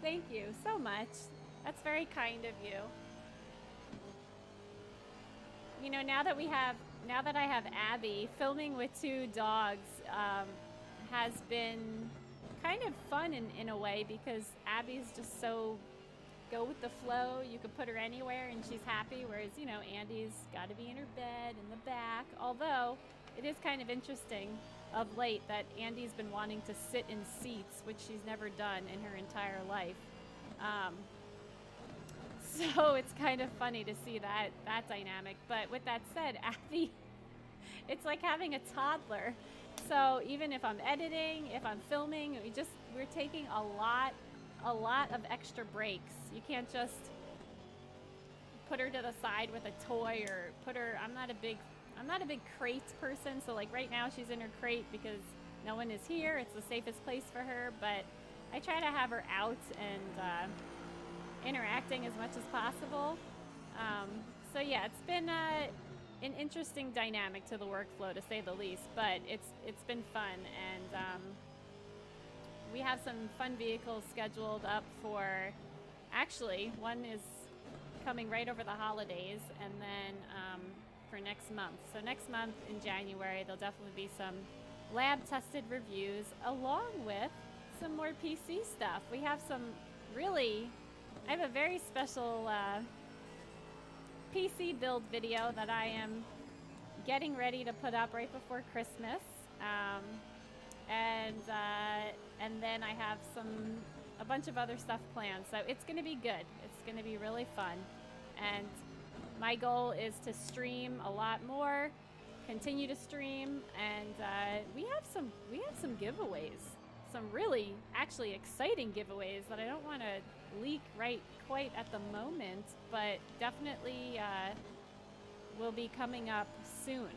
Thank you so much. That's very kind of you. You know, now that I have Abby, filming with 2 dogs has been kind of fun in a way, because Abby's just so go with the flow. You could put her anywhere and she's happy, whereas, you know, Andy's got to be in her bed in the back. Although it is kind of interesting of late that Andy's been wanting to sit in seats, which she's never done in her entire life. So it's kind of funny to see that dynamic. But with that said, Abby, it's like having a toddler. So even if I'm editing, if I'm filming, we're taking a lot of extra breaks. You can't just put her to the side with a toy, or put her. I'm not a big I'm not a big crate person, so like right now she's in her crate because no one is here. It's the safest place for her, but I try to have her out and interacting as much as possible. So yeah, it's been an interesting dynamic to the workflow, to say the least, but it's been fun, and we have some fun vehicles scheduled up for, actually, one is coming right over the holidays, and then for next month. So next month in January, there'll definitely be some lab-tested reviews, along with some more PC stuff. We have some really, I have a very special PC build video that I am getting ready to put up right before Christmas, and then I have a bunch of other stuff planned. So it's going to be good. It's going to be really fun, and my goal is to stream a lot more, continue to stream, and we have some giveaways, some really actually exciting giveaways that I don't want to leak right quite at the moment, but definitely will be coming up soon.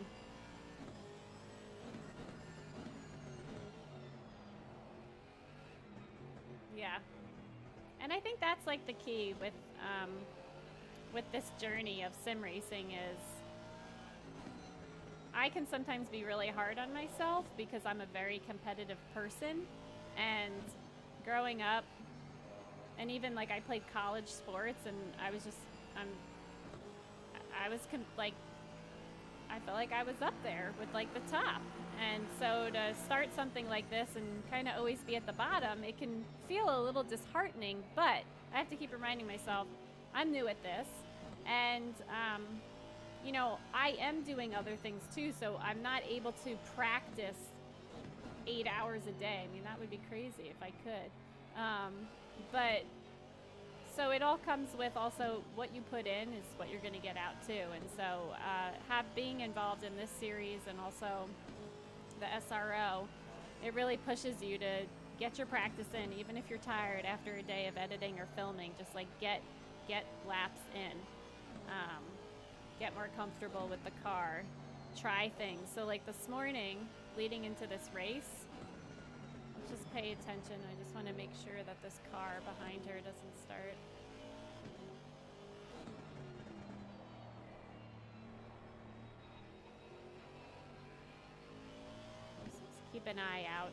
Yeah, and I think that's like the key with this journey of sim racing is I can sometimes be really hard on myself because I'm a very competitive person, and growing up, and even like I played college sports, and I was just I felt like I was up there with like the top, and so to start something like this and kind of always be at the bottom, it can feel a little disheartening, but I have to keep reminding myself I'm new at this, and you know, I am doing other things too, so I'm not able to practice 8 hours a day. I mean, that would be crazy if I could. But so it all comes with also what you put in is what you're going to get out too. And so being involved in this series and also the SRO, it really pushes you to get your practice in, even if you're tired after a day of editing or filming. Just like get laps in. Get more comfortable with the car, try things. So like this morning, leading into this race, let's just pay attention. I just want to make sure that this car behind her doesn't start. Just keep an eye out.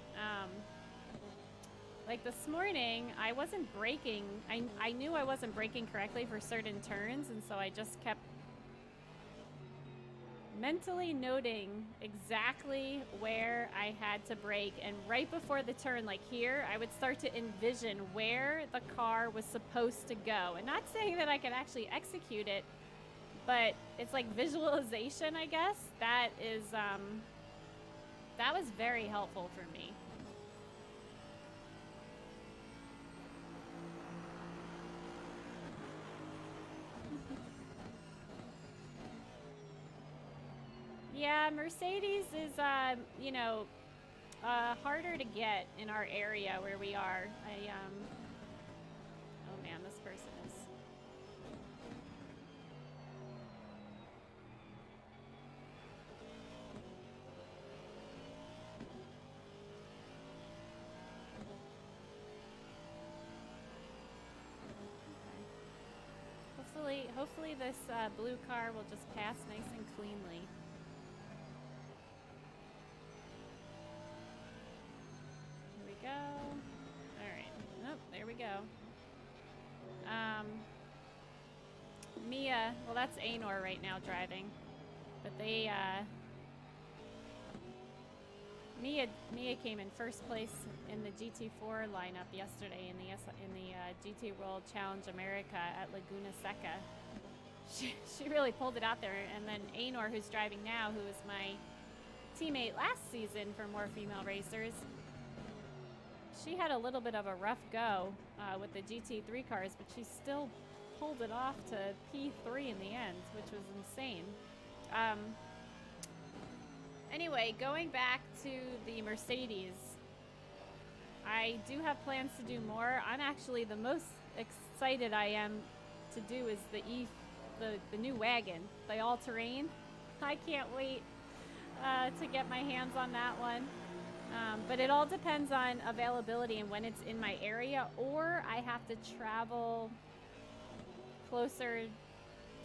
Like this morning, I wasn't braking. I knew I wasn't braking correctly for certain turns, and so I just kept mentally noting exactly where I had to brake, and right before the turn, like here, I would start to envision where the car was supposed to go. And not saying that I could actually execute it, but it's like visualization, I guess. That was very helpful for me. Yeah, Mercedes is, you know, harder to get in our area where we are. Oh man, this person is. Okay. Hopefully this blue car will just pass nice and cleanly. Go. All right. Nope. There we go. Mia. Well, that's Anor right now driving, but they. Mia came in first place in the GT4 lineup yesterday in the GT World Challenge America at Laguna Seca. She really pulled it out there, and then Anor, who's driving now, who was my teammate last season for More Female Racers. She had a little bit of a rough go with the GT3 cars, but she still pulled it off to P3 in the end, which was insane. Anyway, going back to the Mercedes, I do have plans to do more. I'm actually the most excited I am to do is the new wagon, the all-terrain. I can't wait to get my hands on that one. But it all depends on availability and when it's in my area, or I have to travel closer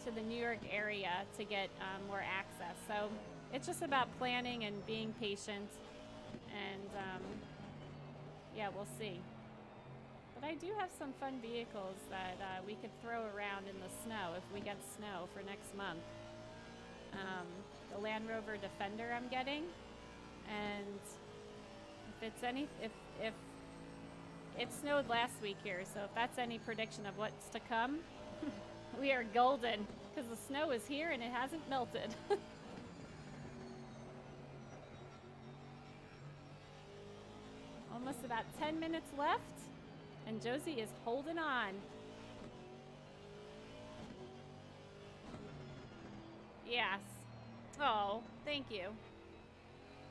to the New York area to get more access. So it's just about planning and being patient, and yeah, we'll see. But I do have some fun vehicles that we could throw around in the snow if we get snow for next month. The Land Rover Defender I'm getting, and if it's if it snowed last week here, so if that's any prediction of what's to come, we are golden because the snow is here and it hasn't melted. Almost about 10 minutes left, and Josie is holding on. Yes. Oh, thank you.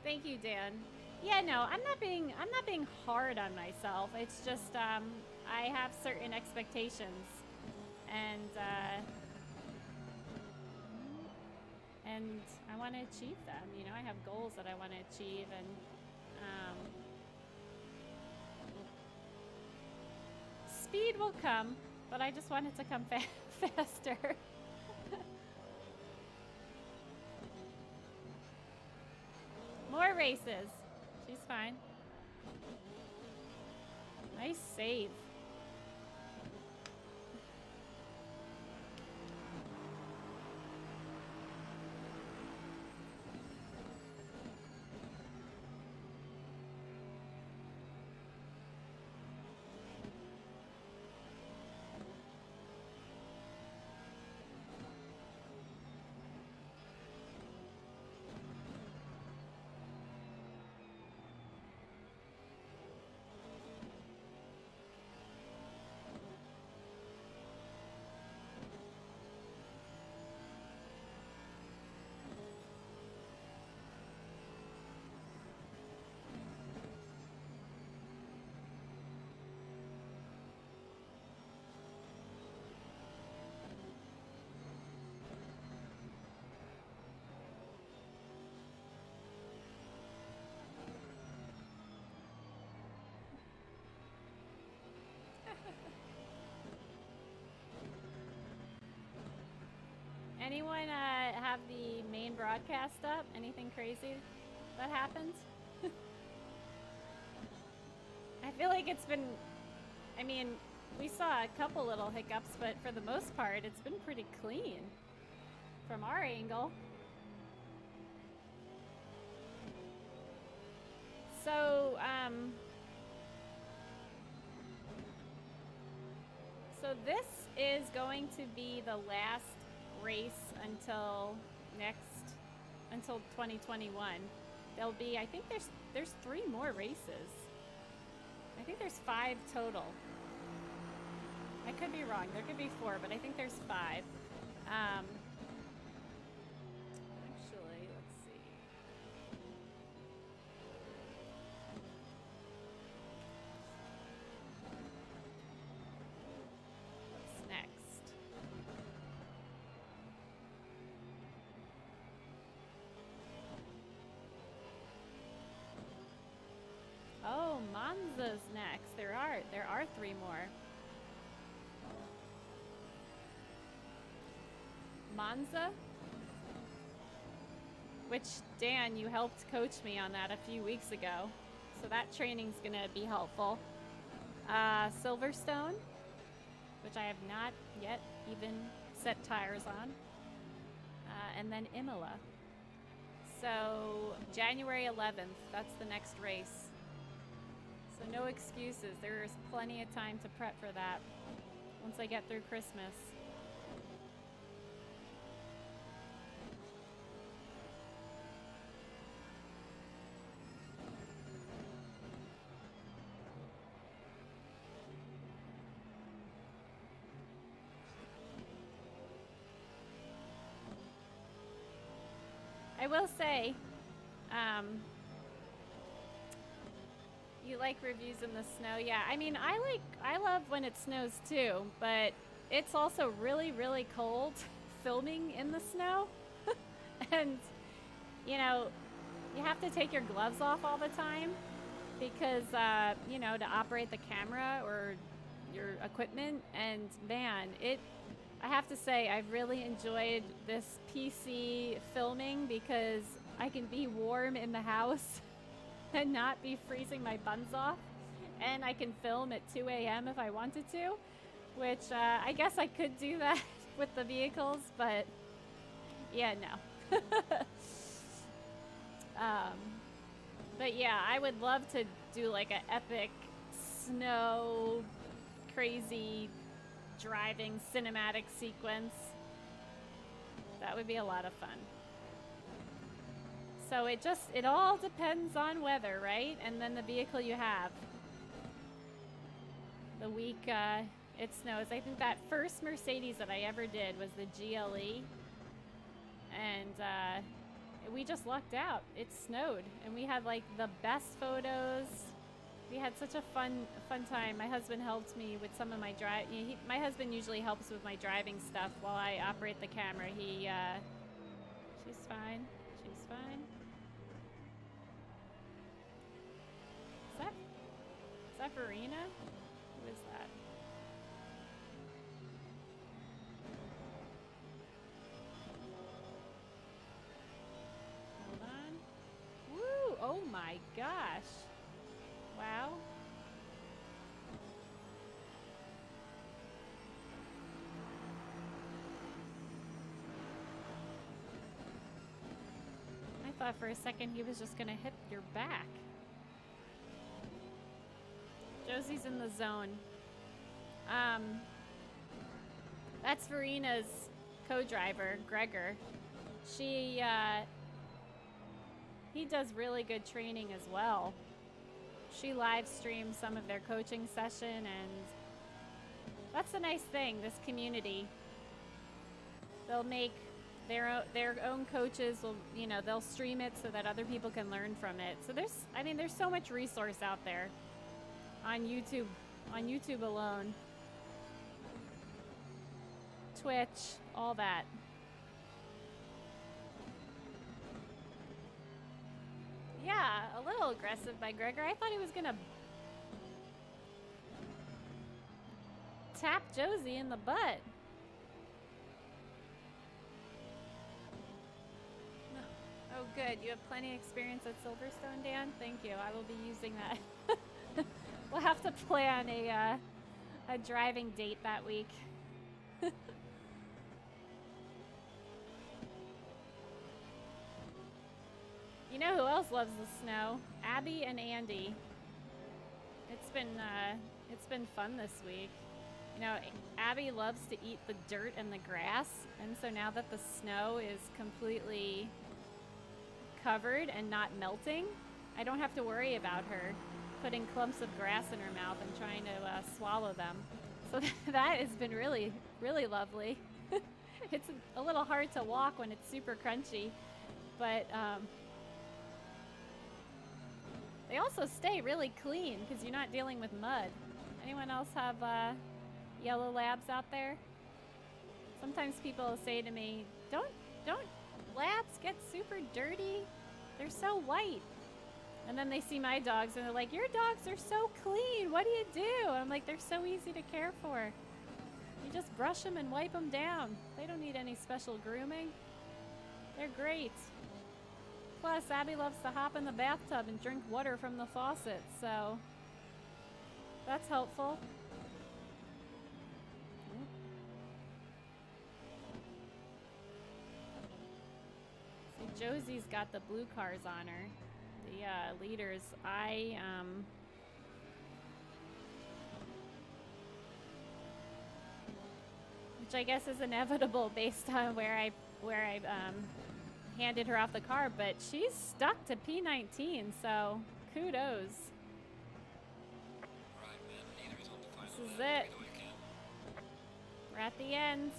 Thank you, Dan. Yeah, no, I'm not being hard on myself. It's just I have certain expectations, and I want to achieve them. You know, I have goals that I want to achieve, and speed will come, but I just want it to come faster. More races. She's fine. Nice save. Anyone have the main broadcast up? Anything crazy that happened? I feel like it's been, I mean, we saw a couple little hiccups, but for the most part, it's been pretty clean from our angle. So, so this is going to be the last race until 2021. There'll be, I think there's 3 more races. I think there's 5 total. I could be wrong. There could be 4, but I think there's 5. Actually, let's see. What's next? Oh, Monza's next. There are 3 more. Monza, which Dan, you helped coach me on that a few weeks ago, so that training's gonna be helpful. Silverstone, which I have not yet even set tires on, and then Imola. So January 11th, that's the next race. So no excuses. There is plenty of time to prep for that once I get through Christmas. I will say, you like reviews in the snow? Yeah, I mean, I love when it snows too, but it's also really, really cold filming in the snow. And, you know, you have to take your gloves off all the time because, you know, to operate the camera or your equipment. And man, I have to say, I've really enjoyed this PC filming because I can be warm in the house and not be freezing my buns off. And I can film at 2 a.m. if I wanted to, which I guess I could do that with the vehicles, but yeah, no. But yeah, I would love to do like an epic snow crazy driving cinematic sequence. That would be a lot of fun. So it all depends on weather, right? And then the vehicle you have. The week it snows. I think that first Mercedes that I ever did was the GLE. And we just lucked out. It snowed, and we had like the best photos. We had such a fun time. My husband helped me with some of my drive. My husband usually helps with my driving stuff while I operate the camera. She's fine. She's fine. Is that Verena? Who is that? Hold on. Woo! Oh my gosh. Wow. I thought for a second he was just gonna hit your back. Josie's in the zone. That's Verena's co-driver, Gregor. He does really good training as well. She live streams some of their coaching session, and that's the nice thing, this community. They'll make their own coaches will, you know, they'll stream it so that other people can learn from it. So there's so much resource out there on YouTube alone. Twitch, all that. Yeah, a little aggressive by Gregor. I thought he was gonna tap Josie in the butt. No. Oh, good. You have plenty of experience at Silverstone, Dan? Thank you. I will be using that. We'll have to plan a driving date that week. You know who else loves the snow? Abby and Andy. It's been fun this week. You know, Abby loves to eat the dirt and the grass, and so now that the snow is completely covered and not melting, I don't have to worry about her putting clumps of grass in her mouth and trying to swallow them. So that has been really, really lovely. It's a little hard to walk when it's super crunchy, but they also stay really clean because you're not dealing with mud. Anyone else have yellow labs out there? Sometimes people say to me, don't labs get super dirty? They're so white. And then they see my dogs and they're like, your dogs are so clean. What do you do? And I'm like, they're so easy to care for. You just brush them and wipe them down. They don't need any special grooming. They're great. Plus, Abby loves to hop in the bathtub and drink water from the faucet, so that's helpful. See, Josie's got the blue cars on her. The leaders. Which I guess is inevitable based on where I handed her off the car, but she's stuck to P19, so kudos. Right, man. Neither is on the final This is lap. it. Either way you can. We're at the end.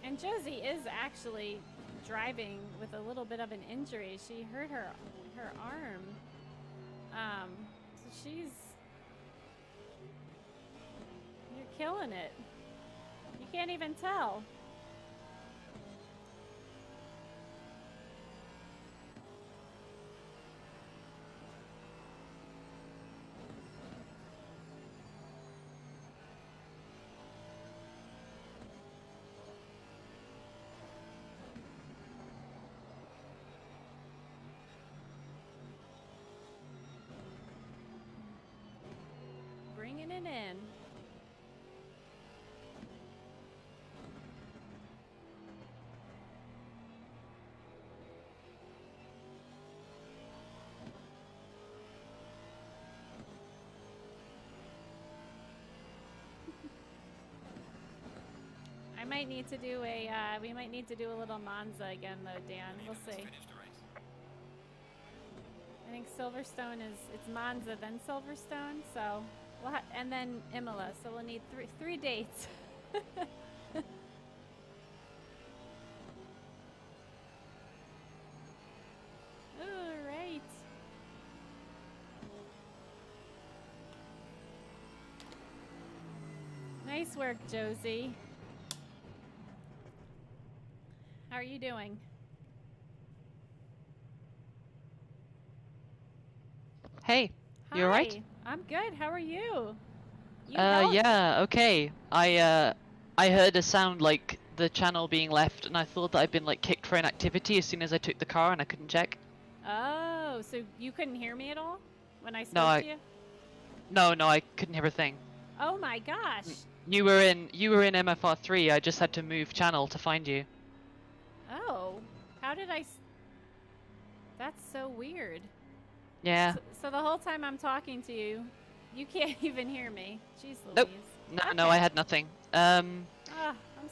And Josie is actually driving with a little bit of an injury. She hurt her arm. So you're killing it. You can't even tell. Bringing it in. I might need to do we might need to do a little Monza again though, Dan. We'll see. Finish the race. I think Silverstone it's Monza, then Silverstone, so and then Imola, so we'll need three dates. All right. Nice work, Josie. How are you doing? Hey, you alright? Hi, I'm good. How are you? You held- Yeah, okay. I heard a sound like the channel being left, and I thought that I'd been like kicked for inactivity as soon as I took the car, and I couldn't check. Oh, so you couldn't hear me at all when I spoke No, to you? No, I couldn't hear a thing. Oh my gosh. You were in MFR 3. I just had to move channel to find you. Oh, how did That's so weird. Yeah. So the whole time I'm talking to you, you can't even hear me. Jeez Louise. Nope. No, I had nothing. I'm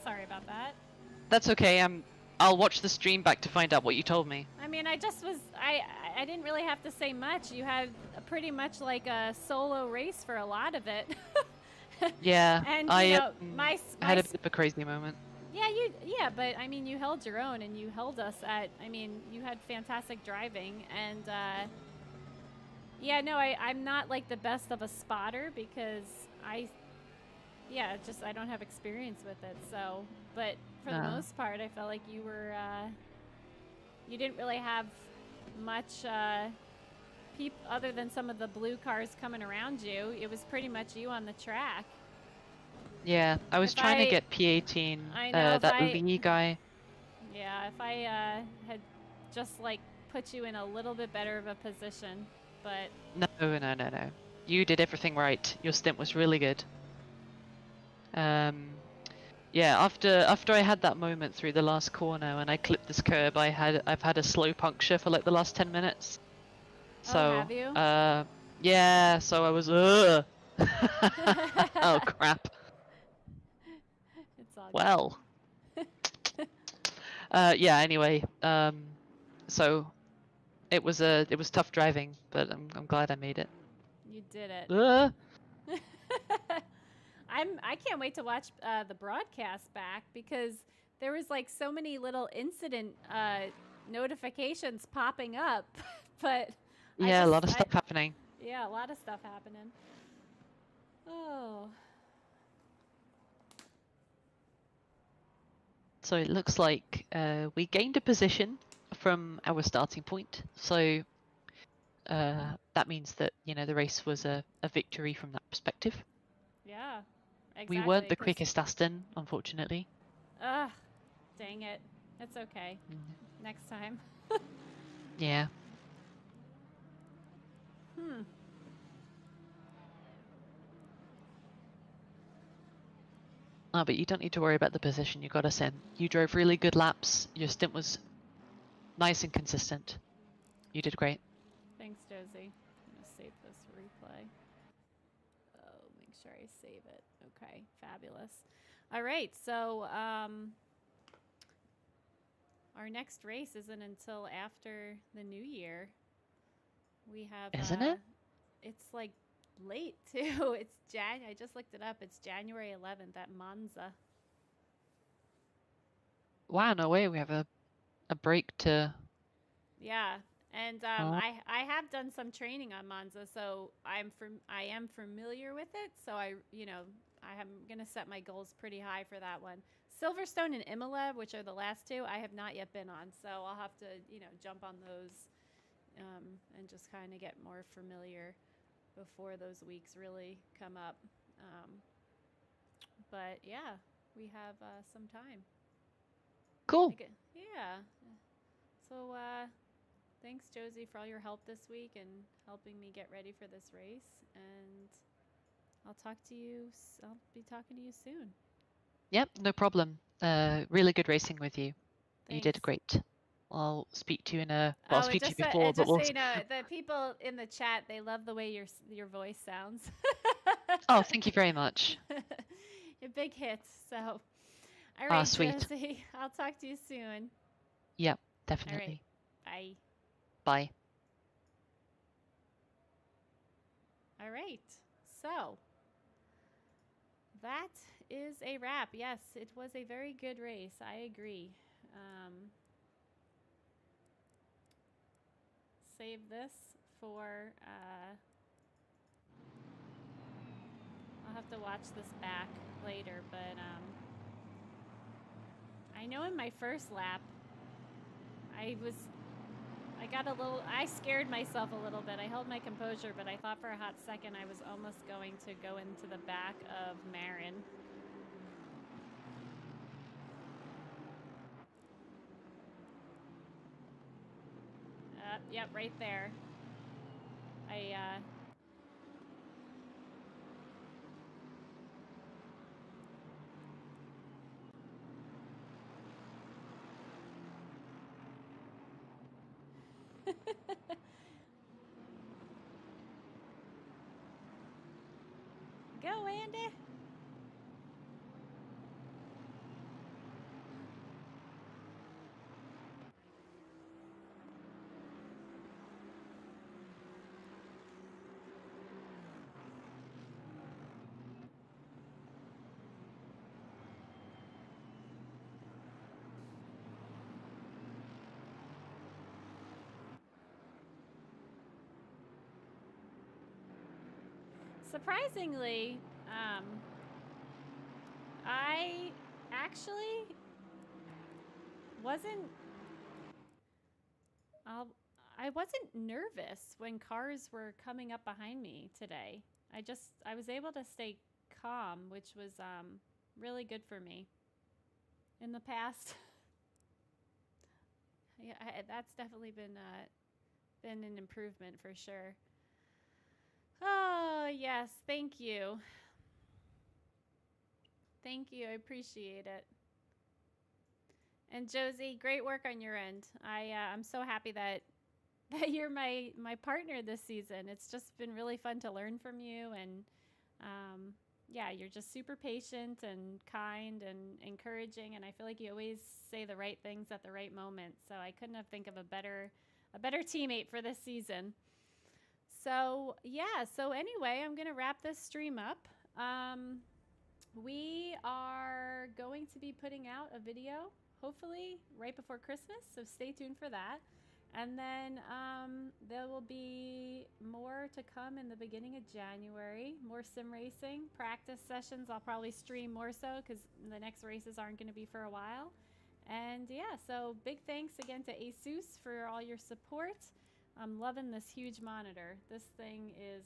sorry about that. That's okay. I'll watch the stream back to find out what you told me. I mean, I didn't really have to say much. You had pretty much like a solo race for a lot of it. Yeah. And I you know, I had a bit of a crazy moment. Yeah, but I mean, you held your own, and you held us at. I mean, you had fantastic driving, and yeah, no, I'm not like the best of a spotter because I don't have experience with it. So, but for the most part, I felt like you were you didn't really have much other than some of the blue cars coming around you. It was pretty much you on the track. Yeah, I was trying to get P18. I know, that Lee guy. Yeah, if I had just like put you in a little bit better of a position, but No. You did everything right. Your stint was really good. Yeah, after I had that moment through the last corner when I clipped this curb, I've had a slow puncture for like the last 10 minutes. So, have you? Yeah, so I was oh crap. It's all good. Well. Yeah, anyway, so it was tough driving, but I'm glad I made it. You did it. Uh, I can't wait to watch the broadcast back because there was like so many little incident notifications popping up, but yeah, a lot of stuff happening. Yeah, a lot of stuff happening. Oh. So it looks like we gained a position from our starting point. So that means that the race was a victory from that perspective. Yeah, exactly. We weren't the quickest Aston, unfortunately. Ugh, dang it. It's okay. Next time. Yeah. Oh, but you don't need to worry about the position you got us in. You drove really good laps. Your stint was nice and consistent. You did great. Thanks, Josie. I'm going to save this replay. Oh, make sure I save it. Okay, fabulous. All right, so our next race isn't until after the new year. We have... Isn't it? It's like late, too. It's I just looked it up. It's January 11th at Monza. wow, no way, we have a break to. Yeah, and Oh. I have done some training on Monza, so I am familiar with it. So I am gonna set my goals pretty high for that one. Silverstone and Imola, which are the last two, I have not yet been on, so I'll have to jump on those and just kind of get more familiar before those weeks really come up. But yeah, we have some time. Cool. Yeah. So thanks, Josie, for all your help this week and helping me get ready for this race. And I'll be talking to you soon. Yep, no problem. Really good racing with you. You did Thanks. great. I'll speak to you in a. Well, I'll Oh, speak to you just before, but so we'll. you know, the people in the chat, they love the way your voice sounds. Oh, thank you very much. A big hit. So, all Ah, right, sweet. Josie, I'll talk to you soon. Yep, All definitely. right, bye. Bye. All right, so that is a wrap. Yes, it was a very good race. I agree. Save this for. I'll have to watch this back later, but I know in my first lap, I scared myself a little bit. I held my composure, but I thought for a hot second I was almost going to go into the back of Marin. Yep, right there. Go, Andy. Surprisingly, I actually wasn't. I wasn't nervous when cars were coming up behind me today. I was able to stay calm, which was really good for me. In the past, yeah, that's definitely been an improvement for sure. Oh yes, thank you. Thank you, I appreciate it. And Josie, great work on your end. I'm so happy that you're my partner this season. It's just been really fun to learn from you, and yeah, you're just super patient and kind and encouraging, and I feel like you always say the right things at the right moment. So I couldn't have think of a better teammate for this season. So yeah, so anyway, I'm gonna wrap this stream up. We are going to be putting out a video hopefully right before Christmas, so stay tuned for that. And then there will be more to come in the beginning of January, more sim racing, practice sessions. I'll probably stream more so because the next races aren't going to be for a while. And yeah, so big thanks again to Asus for all your support. I'm loving this huge monitor. This thing is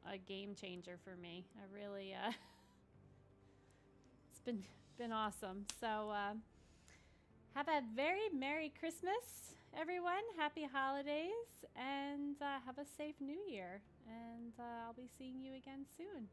a game changer for me. I really, it's been awesome. So have a very Merry Christmas, everyone. Happy holidays, and have a safe New Year. And I'll be seeing you again soon.